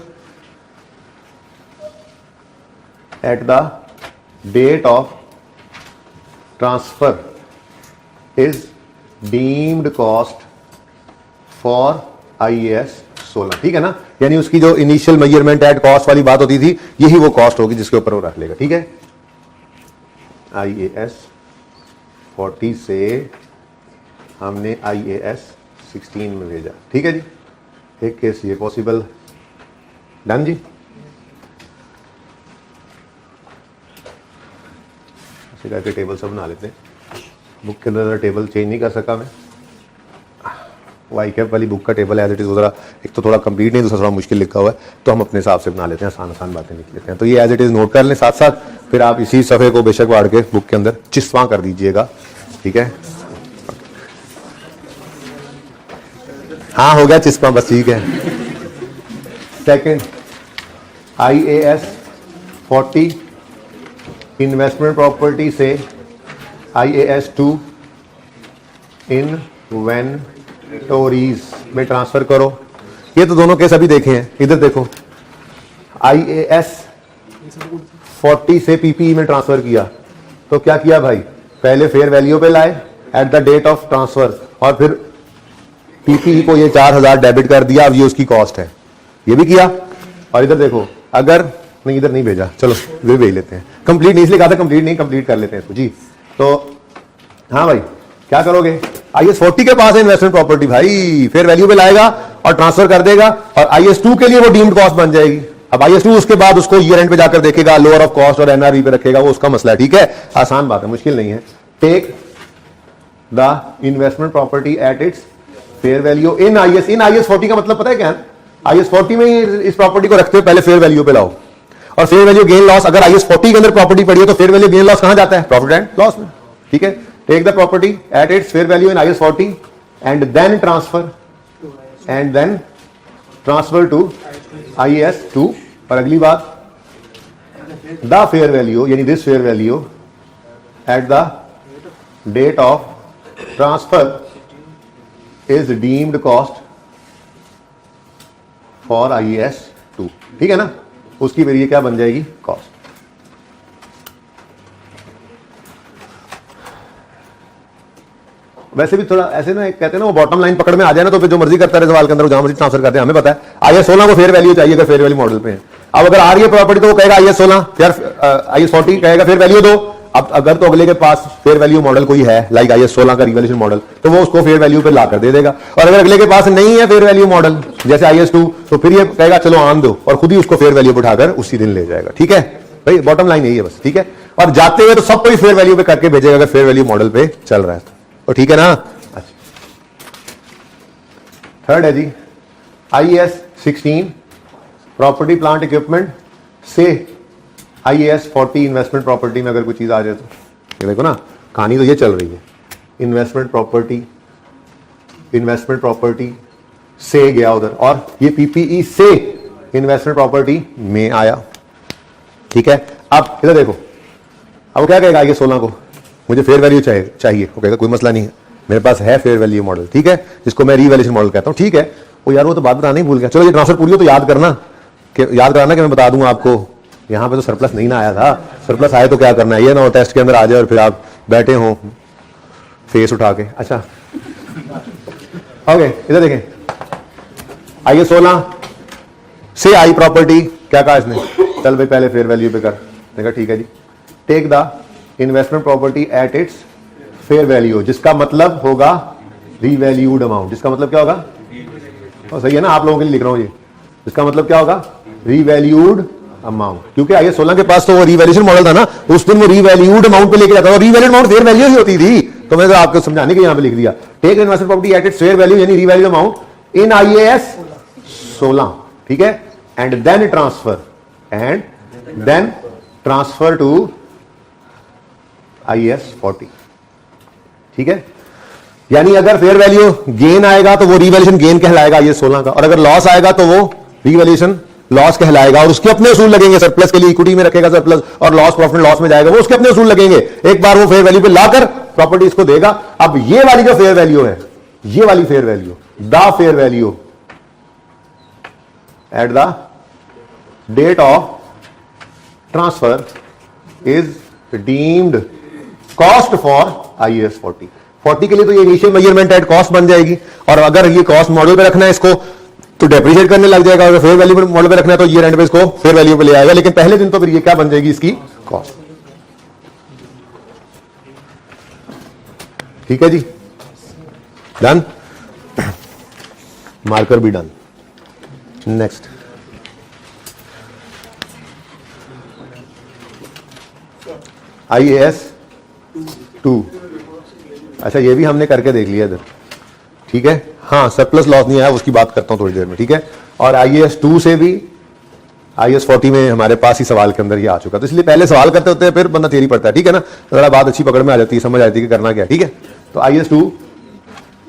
at the date of transfer is deemed cost for IAS 16। ठीक है ना, यानी उसकी जो इनिशियल मेजरमेंट एट कॉस्ट वाली बात होती थी, यही वो कॉस्ट होगी जिसके ऊपर वो रख लेगा। ठीक है, IAS 40 से हमने IAS 16 में भेजा। ठीक है जी, एक केस ये पॉसिबल। डन जी। ऐसे करके टेबल सब बना लेते हैं। बुक के अंदर टेबल चेंज नहीं कर सका मैं, वाई कैप वाली बुक का टेबल एज इट इज जरा, एक तो थोड़ा कंप्लीट नहीं, दूसरा थोड़ा मुश्किल लिखा हुआ है, तो हम अपने हिसाब से बना लेते हैं, आसान बातें लिख लेते हैं। तो ये एज इट इज नोट कर लें साथ साथ, फिर आप इसी सफ़े को बेशक वाड़ के बुक के अंदर चिस्वा कर दीजिएगा। ठीक है, हाँ हो गया चिस्पा, बस ठीक है। सेकंड, IAS 40 इन्वेस्टमेंट प्रॉपर्टी से IAS 2 इन्वेंटरीज में ट्रांसफर करो। ये तो दोनों केस अभी देखे हैं, इधर देखो, IAS 40 से PPE में ट्रांसफर किया, तो क्या किया भाई? पहले फेयर वैल्यू पे लाए at the date of transfer, और फिर PPE को ये 4000 डेबिट कर दिया, अब ये उसकी कॉस्ट है, ये भी किया। और इधर देखो, अगर नहीं, इधर नहीं भेजा, चलो वे भेज लेते हैं। कंप्लीट नहीं इसलिए कहा था, कंप्लीट नहीं, कंप्लीट कर लेते हैं इसको जी। तो हाँ भाई, क्या करोगे? IAS 40 के पास है इन्वेस्टमेंट प्रॉपर्टी, भाई फेयर वैल्यू पे लाएगा और ट्रांसफर कर देगा, और IAS 2 के लिए वो डीम्ड कॉस्ट बन जाएगी। अब IAS 2 उसके बाद उसको ईयर एंड पे जाकर देखेगा, लोअर ऑफ कॉस्ट और NRV पे रखेगा, वो उसका मसला है। ठीक है, आसान बात है, मुश्किल नहीं है। Take the investment property at its fair value in IAS 40 का मतलब पता है क्या है? IAS 40 में ही इस प्रॉपर्टी को रखते हो, पहले फेयर वैल्यू पे लाओ, और फेयर वैल्यू गेन लॉस, अगर IAS 40 के अंदर प्रॉपर्टी पड़ी है तो फेयर वैल्यू गेन लॉस कहां जाता है? प्रॉफिट एंड लॉस में। ठीक है, take the property at its fair value in IAS 40 and then transfer to IAS 2। और अगली बात, द फेयर वैल्यू, यानी this fair value at the date of transfer is deemed cost for IAS 2। ठीक है ना, उसकी फिर ये क्या बन जाएगी? कॉस्ट। वैसे भी थोड़ा ऐसे ना, कहते हैं ना, वो बॉटम लाइन पकड़ में आ जाए ना, तो फिर जो मर्जी करता रहे सवाल के अंदर, जहां मर्जी ट्रांसफर करते हैं, हमें पता है IAS 16 को फेयर वैल्यू चाहिए अगर फेयर वैल्यू मॉडल पे है। अब अगर आ रही है प्रॉपर्टी तो वो कहेगा IAS 16 यार, IAS 40 कहेगा फेयर वैल्यू दो, अब अगर तो अगले के पास फेयर वैल्यू मॉडल कोई है लाइक IAS 16 का रिवैल्यूएशन मॉडल, तो वो उसको फेयर वैल्यू पे ला कर दे देगा। और अगर अगले के पास नहीं है फेयर वैल्यू मॉडल जैसे IAS 2, तो फिर ये कहेगा चलो आन दो, और खुद ही उसको फेयर वैल्यू पे उठाकर उसी दिन ले जाएगा। ठीक है भाई, बॉटम लाइन यही है बस। ठीक है, और जाते हुए तो सब कोई फेयर वैल्यू पे करके भेजेगा अगर फेयर वैल्यू मॉडल पे चल रहा है तो। ठीक है ना। अच्छा, थर्ड है जी IAS 16 प्रॉपर्टी प्लांट इक्विपमेंट से IAS 40 इन्वेस्टमेंट प्रॉपर्टी में अगर कोई चीज आ जाए तो ये देखो ना, कहानी तो ये चल रही है। इन्वेस्टमेंट प्रॉपर्टी से गया उधर, और ये PPE से इन्वेस्टमेंट प्रॉपर्टी में आया। ठीक है, अब इधर देखो, अब क्या कहेगा IAS 16 को, मुझे फेयर वैल्यू चाहिए। वो कहेगा कोई मसला नहीं है, मेरे पास है फेयर वैल्यू मॉडल। ठीक है, जिसको मैं रिवैल्यूएशन मॉडल कहता हूं। ठीक है, वो यार वो तो बात बताना ही भूल गया। चलो ये ट्रांसफर पूरी हो तो याद करना, कि याद कराना कि मैं बता दूंगा आपको। यहां पे तो सरप्लस नहीं ना आया था, सरप्लस आए तो क्या करना है, ये ना हो टेस्ट के अंदर आ जाए और फिर आप बैठे हो फेस उठा के। अच्छा ओके, इधर देखें, IAS 16 से आई प्रॉपर्टी, क्या कहा इसने, चल भाई पहले फेयर वैल्यू पे कर। देखा ठीक है जी, take the investment property at its fair value, जिसका मतलब होगा रीवैल्यूड अमाउंट। जिसका मतलब क्या होगा, और सही है ना, आप लोगों के लिए लिख रहा हूं ये, इसका मतलब क्या होगा, रीवैल्यूड अमाउंट। क्योंकि IAS 16 के पास तो वो रिवैल्यूएशन मॉडल था ना, उस दिन वो रीवैल्यूड अमाउंट पे लेके जाता था। रिवैल्यूड अमाउंट फेयर वैल्यू ही होती थी, तो मैंने तो आपको समझाने के यहां पे लिख दिया, take investment property at its fair value यानी रीवैल्यूड अमाउंट इन IAS 16। ठीक है, and then transfer to IAS 40। ठीक है, यानी अगर फेयर वैल्यू गेन आएगा तो वो रिवैल्यूएशन गेन कहलाएगा IAS 16 का, और अगर लॉस आएगा तो वो रिवैल्यूएशन लॉस कहलाएगा, और उसके अपने असूल लगेंगे। सरप्लस के लिए इक्विटी में रखेगा सरप्लस, और लॉस प्रॉफिट लॉस में जाएगा, वो उसके अपने असूल लगेंगे। एक बार वो फेयर वैल्यू पे लाकर प्रॉपर्टी इसको देगा। अब ये वाली जो फेयर वैल्यू है, ये वाली fair value, the fair value at the date of transfer is deemed cost for IAS 40 के लिए तो ये इनिशियल मेजरमेंट एट कॉस्ट बन जाएगी, और अगर ये कॉस्ट मॉडल पे रखना है इसको तो डेप्रिशिएट करने लग जाएगा। अगर फेयर वैल्यू मॉडल पे रखना है तो ये एंड पे इसको फेयर वैल्यू पे ले आएगा, लेकिन पहले दिन तो फिर ये क्या बन जाएगी, इसकी कॉस्ट। ठीक है जी, डन, मार्कर भी डन। Next IAS 2। अच्छा, ये भी हमने करके देख लिया इधर। ठीक है, हाँ सरप्लस लॉस नहीं आया, उसकी बात करता हूं थोड़ी देर में। ठीक है, और IAS 2 से भी IAS 40 में हमारे पास ही सवाल के अंदर ये आ चुका, तो इसलिए पहले सवाल करते होते हैं फिर बंदा थियरी पढ़ता है। ठीक है ना, थोड़ा बात अच्छी पकड़ में आ जाती है, समझ आती है कि करना क्या। ठीक है, तो IAS 2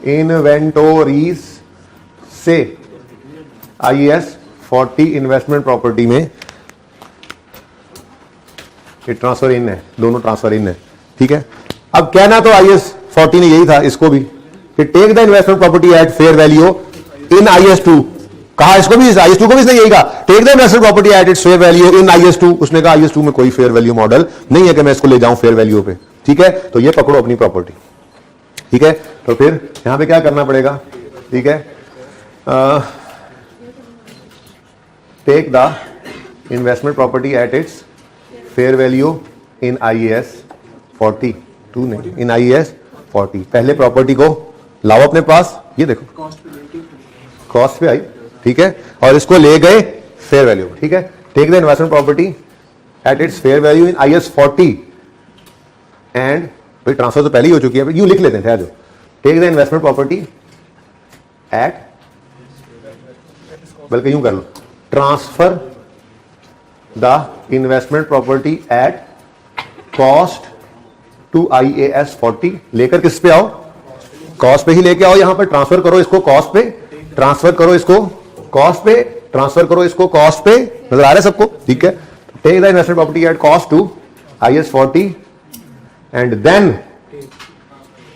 इन्वेंटोरीज से IAS 40 इन्वेस्टमेंट प्रॉपर्टी में ये ट्रांसफर इन है, दोनों ट्रांसफर इन है। ठीक है, अब कहना तो IAS 40 ने यही था, इसको भी कि take the investment property at fair value in IAS 2 कहा, इसको भी IAS 2 को भी इसने यही कहा, take the investment property at its fair value in IAS 2। उसने कहा IAS 2 में कोई फेयर वैल्यू मॉडल नहीं है कि मैं इसको ले जाऊं फेयर वैल्यू पे। ठीक है, तो ये पकड़ो अपनी प्रॉपर्टी। ठीक है, तो फिर यहां पे क्या करना पड़ेगा। ठीक है, take the investment property at its fair value in IAS 40, नहीं इन IAS 40। पहले प्रॉपर्टी को लाओ अपने पास, ये देखो कॉस्ट पे आई। ठीक है, और इसको ले गए फेयर वैल्यू। ठीक है, take the investment property at its fair value in IAS 40 and भाई ट्रांसफर तो पहले ही हो चुकी है, यूं लिख लेते हैं जो take the investment property at, बल्कि यूं कर लो, transfer the investment property at cost to IAS 40। लेकर किस पे आओ, कॉस्ट पे ही लेके आओ। यहां पर ट्रांसफर करो इसको कॉस्ट पे, ट्रांसफर करो इसको कॉस्ट पे, ट्रांसफर करो इसको कॉस्ट पे। नजर आ रहा है सबको। ठीक है, take the investment property at cost to IAS 40 and then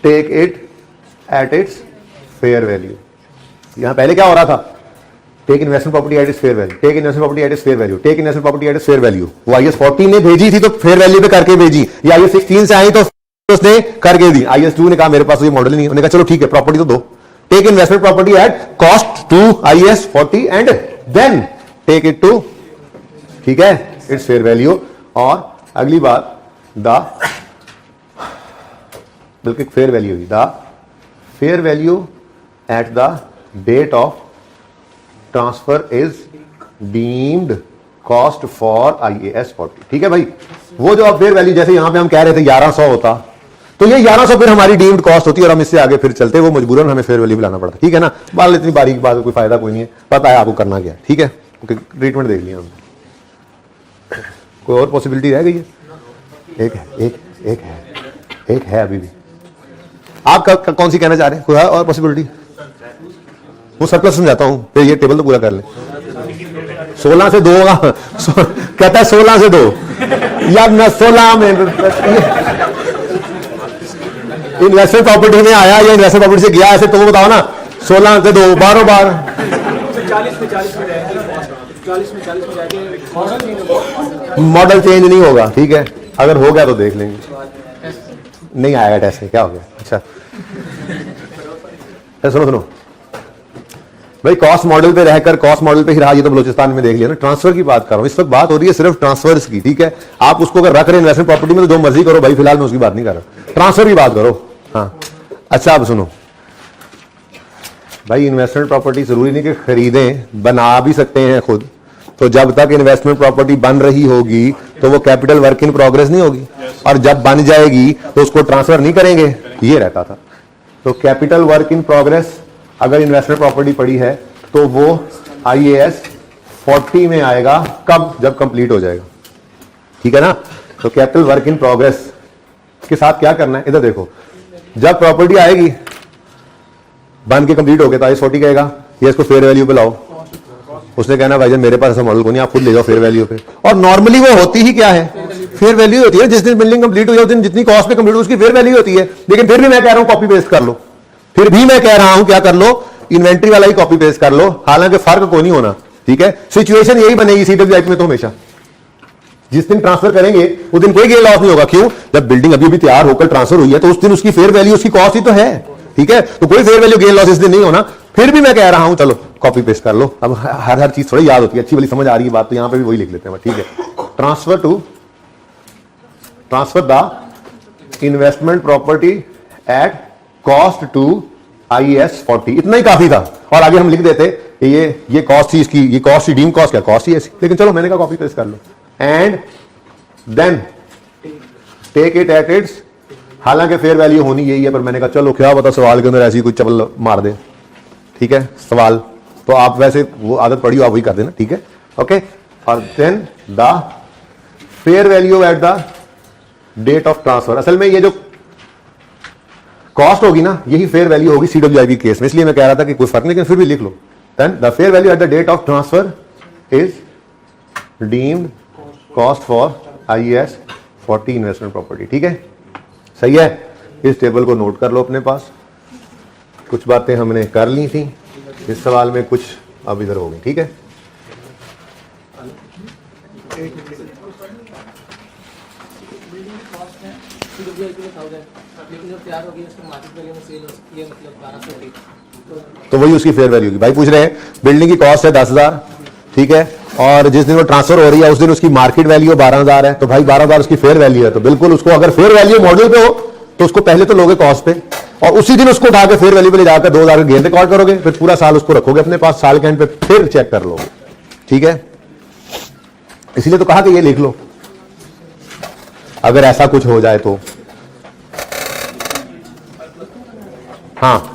take it at its fair value. यहां पहले क्या हो रहा था, take investment property at its fair value, take investment property at its fair value, take investment property at its fair value. वो IAS 40 ने भेजी थी तो फेयर वैल्यू पे करके भेजी, या IAS 16 से आई तो उसने करके दी। IAS 2 ने कहा मेरे पास तो ये मॉडल नहीं है, उन्होंने कहा चलो ठीक है प्रॉपर्टी तो दो, take investment property at cost to IAS 40 and then take it to, ठीक है, इट्स फेयर वैल्यू। और अगली बात द बल्कि फेयर वैल्यू हुई, the fair value at the date of transfer is deemed cost for IAS 40। ठीक है भाई, वो जो अब फेयर वैल्यू जैसे यहां पे हम कह रहे थे 1100 होता, तो ये 1100 फिर हमारी डीम्ड कॉस्ट होती है और हम इससे आगे फिर चलते, वो मजबूरन हमें फेयर वैल्यू लाना पड़ता। ठीक है ना, बाल इतनी बारीक बात कोई फायदा कोई नहीं है, पता है आपको करना क्या है। ठीक है, ट्रीटमेंट देख लिया हमने। कोई और पॉसिबिलिटी रह गई है? एक है अभी भी। आप कौन सी कहना चाह रहे हैं? कोई और पॉसिबिलिटी? वो सरप्लस समझाता हूं, फिर ये टेबल तो पूरा कर ले। 16 से 2 होगा कहता है 16 से 2 या 16 में इन्वेस्टमेंट प्रॉपर्टी में आया या इन्वेस्टमेंट प्रॉपर्टी से गया, ऐसे तो वो बताओ ना। 16 से 2 12 बार 40 में मॉडल चेंज नहीं होगा। ठीक है, अगर हो गया तो देख लेंगे, नहीं आएगा टेस्ट में, क्या हो गया? अच्छा सुनो भाई, कॉस्ट मॉडल पे रहकर कॉस्ट मॉडल पे ही रहा, ये तो बलूचिस्तान में देख लिया ना। ट्रांसफर की बात कर रहा हूं, इस वक्त बात हो रही है सिर्फ ट्रांसफर्स की। ठीक है, आप उसको अगर रख रहे इन्वेस्टमेंट प्रॉपर्टी में तो जो मर्जी करो भाई, फिलहाल मैं उसकी बात नहीं कर रहा, ट्रांसफर की बात करो। हाँ अच्छा, अब सुनो भाई, इन्वेस्टमेंट प्रॉपर्टी जरूरी नहीं कि खरीदें, बना भी सकते हैं खुद। तो जब तक इन्वेस्टमेंट प्रॉपर्टी बन रही होगी तो वो कैपिटल वर्क इन प्रोग्रेस नहीं होगी, और जब बन जाएगी तो उसको ट्रांसफर नहीं करेंगे, ये रहता था। तो कैपिटल वर्क इन प्रोग्रेस अगर इन्वेस्टमेंट प्रॉपर्टी पड़ी है तो वो IAS 40 में आएगा। कब? जब कंप्लीट हो जाएगा। ठीक है ना, तो कैपिटल वर्क इन प्रोग्रेस के साथ क्या करना है, इधर देखो, जब प्रॉपर्टी आएगी बन के कंप्लीट हो गया तो IAS 40 कहेगा ये इसको फेयर वैल्यू पे लाओ। उसने कहना भाईजान मेरे पास ऐसा मॉडल को नहीं, आप खुद ले जाओ फेयर वैल्यू पे। और नॉर्मली वो होती ही क्या है? फेयर वैल्यू होती है। जिस दिन बिल्डिंग कंप्लीट हुई, उस दिन जितनी कॉस्ट पे कंप्लीट हुई उसकी फेयर वैल्यू होती है। लेकिन फिर भी मैं कह रहा हूं कॉपी पेस्ट कर लो, फिर भी मैं कह रहा हूं क्या कर लो, इन्वेंट्री वाला ही कॉपी पेस्ट कर लो, हालांकि फर्क कोई नहीं होना। ठीक है, सिचुएशन यही बनेगी CWIP में तो हमेशा, जिस दिन ट्रांसफर करेंगे उस दिन कोई गेन लॉस नहीं होगा। क्यों? जब बिल्डिंग अभी भी तैयार होकर ट्रांसफर हुई है तो उस दिन उसकी फेयर वैल्यू, उसकी कॉस्ट ही तो है। ठीक है, तो कोई फेयर वैल्यू गेन लॉस इस दिन नहीं होना। फिर भी मैं कह रहा हूं चलो कॉपी पेस्ट कर लो। अब हर चीज थोड़ी याद होती है, अच्छी वाली समझ आ रही है बात, तो यहां पे भी वही लिख लेते हैं। ठीक है, transfer the investment property at cost to IAS 40, इतना ही काफी था। और आगे हम लिख देते ये कॉस्ट थी इसकी, ये कॉस्ट थी, डीम कॉस्ट क्या कॉस्ट ही ऐसी। लेकिन चलो मैंने कहा कॉपी पेस्ट कर लो। And then take it at its, हालांकि फेयर वैल्यू होनी यही है, पर मैंने कहा चलो क्या पता सवाल के अंदर ऐसी कोई चपल मार दे। ठीक है, सवाल तो आप वैसे वो आदत पड़ी हो, आप वही कर देना। ठीक है, ओके। और then the fair value at the date of transfer, असल में ये जो कॉस्ट होगी ना, यही फेयर वैल्यू होगी CWIP केस में, इसलिए मैं कह रहा था कि कोई फर्क नहीं, लेकिन फिर भी लिख लो। Then the fair value at the date of transfer is deemed cost for IAS 40 investment property. ठीक है, सही है। इस टेबल को नोट कर लो अपने पास। कुछ बातें हमने कर ली थी इस सवाल में, कुछ अब इधर हो गई। ठीक है, तो वही उसकी फेयर वैल्यू की। भाई पूछ रहे हैं बिल्डिंग की कॉस्ट है 10,000, ठीक है, और जिस दिन वो ट्रांसफर हो रही है उस दिन उसकी मार्केट वैल्यू 12,000 है, तो भाई 12,000 उसकी फेयर वैल्यू है। तो बिल्कुल उसको अगर फेयर वैल्यू मॉडल पे हो तो उसको पहले तो लोगे कॉस्ट पे, और उसी दिन उसको उठा के फेयर वैल्यू पे ले जाकर 2,000 का गेन रिकॉर्ड करोगे, फिर पूरा साल उसको रखोगे अपने पास, साल के एंड पे फिर चेक कर लोगे। ठीक है, इसलिए तो कहा कि ये लिख लो अगर ऐसा कुछ हो जाए तो। हाँ,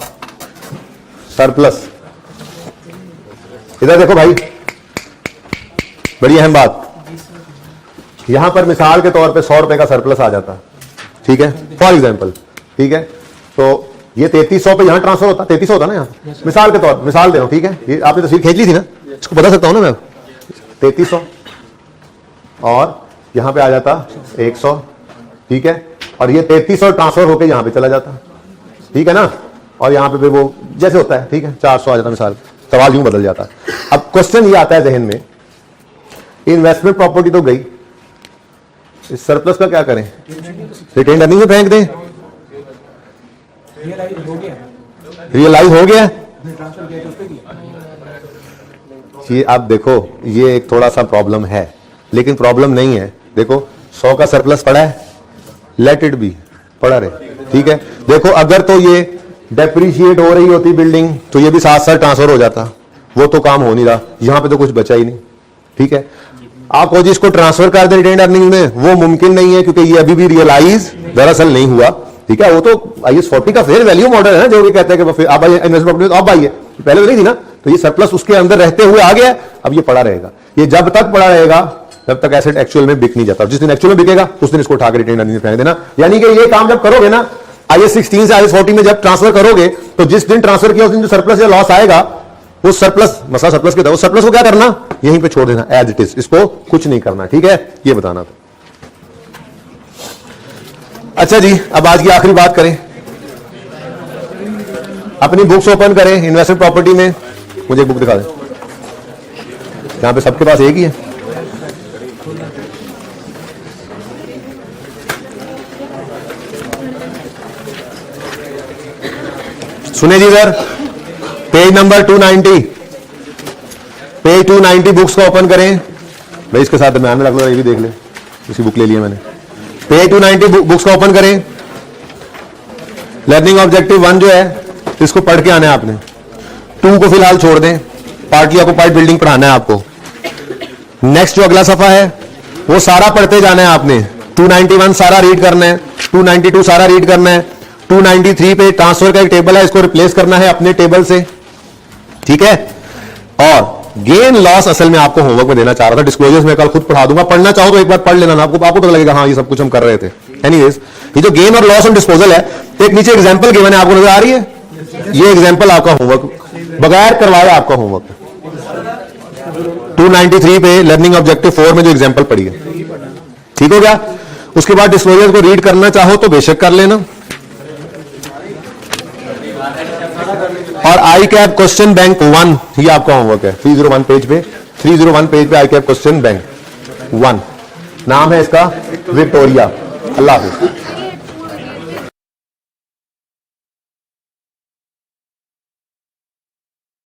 सरप्लस, इधर देखो भाई, बड़ी अहम बात, यहां पर मिसाल के तौर पे 100 रुपए का सरप्लस आ जाता, ठीक है, फॉर एग्जांपल। ठीक है, तो ये 3300 पे यहां ट्रांसफर होता, 3300 होता ना यहां, मिसाल के तौर, मिसाल दे रहा हूं। ठीक है, ये आपने तस्वीर खींच ली थी ना, इसको बता सकता हूं ना मैं, 3300 और यहां पे आ जाता 100, ठीक है, और ये 3300 ट्रांसफर होकर यहां पे चला जाता, ठीक है ना, और यहां पे फिर वो जैसे होता है, ठीक है, 400 आ जाता मिसाल, सवाल यूं बदल जाता। अब क्वेश्चन ये आता है जहन में, इन्वेस्टमेंट प्रॉपर्टी तो गई, इस सरप्लस का क्या करें? रिटेन अर्निंग में फेंक दें? रियलाइज हो गया ये। आप देखो ये एक थोड़ा सा प्रॉब्लम है, लेकिन प्रॉब्लम नहीं है। देखो 100 का सरप्लस पड़ा है, लेट इट बी, पड़ा रहे, ठीक है। देखो अगर तो ये डेप्रिशिएट हो रही होती बिल्डिंग तो ये भी साथ साथ ट्रांसफर हो जाता, वो तो काम हो नहीं रहा, यहां पे तो कुछ बचा ही नहीं, ठीक है। आप हो जिसको ट्रांसफर कर दे रिटेन्ड अर्निंग में, वो मुमकिन नहीं है क्योंकि ये अभी भी रियलाइज दरअसल नहीं हुआ, ठीक है। वो तो IAS 40 का फेयर वैल्यू मॉडल है ना, जो भी कहते हैं कि अब आइए इन्वेस्टमेंट प्रॉपर्टी, तो अब आइए, पहले तो नहीं थी ना, तो ये सरप्लस उसके अंदर रहते हुए आ गया, अब ये पड़ा रहेगा। ये जब तक पड़ा रहेगा तब तक एसेट एक्चुअल में बिक नहीं जाता, जिस दिन एक्चुअल में बिकेगा उस दिन इसको उठा के रिटेन्ड अर्निंग में फेंक देना। यानी कि ये काम जब करोगे ना IAS 16 से IAS 40 में जब ट्रांसफर करोगे, तो जिस दिन ट्रांसफर किया उस दिन जो सरप्लस या लॉस आएगा, वो सरप्लस मसला सरप्लस के था, वो सरप्लस को क्या करना, यहीं पे छोड़ देना एज इट इज, इसको कुछ नहीं करना, ठीक है। ये बताना था। अच्छा जी, अब आज की आखिरी बात करें, अपनी बुक्स ओपन करें इन्वेस्टमेंट प्रॉपर्टी में। मुझे एक बुक दिखा दें, यहां पे सबके पास एक ही है। सुने जी sir, page number 290, page 290 books को ओपन करें भाई, इसके साथ दरम्यान में रख लो, ये भी देख ले, इसी बुक ले लिया मैंने। पेज 290 बुक्स को ओपन करें। लर्निंग ऑब्जेक्टिव 1 जो है इसको पढ़ के आना है आपने, 2 को फिलहाल छोड़ दें, पार्टली ऑक्युपाइड बिल्डिंग पढ़ाना है आपको। नेक्स्ट जो अगला सफा है वो सारा पढ़ते जाना है आपने, 291 सारा रीड करना है, 292 सारा रीड करना है, 293 पे ट्रांसफर का एक टेबल है, इसको रिप्लेस करना है अपने टेबल से, ठीक है। और गेन लॉस असल में आपको होमवर्क में देना चाह रहा था, डिस्क्लोजर्स मैं कल खुद पढ़ा दूंगा, पढ़ना चाहो तो एक बार पढ़ लेना ना, आपको पता लगेगा हाँ ये सब कुछ हम कर रहे थे। एनीवेज, ये जो गेन और लॉस ऑन डिस्पोजल है, एक नीचे एग्जांपल गिवन है, आपको नजर आ रही है, ये एग्जांपल आपका होमवर्क बगैर करवाया आपका होमवर्क 293 पे लर्निंग ऑब्जेक्टिव 4 में जो एग्जांपल पढ़ी है, ठीक हो गया। उसके बाद डिस्क्लोजर्स को रीड करना चाहो तो बेशक कर लेना। और ICAP क्वेश्चन बैंक 1 ये आपका होमवर्क है, 301 पेज पे, 301 पेज पे ICAP क्वेश्चन बैंक 1, नाम है इसका विक्टोरिया। अल्लाह हाफिज।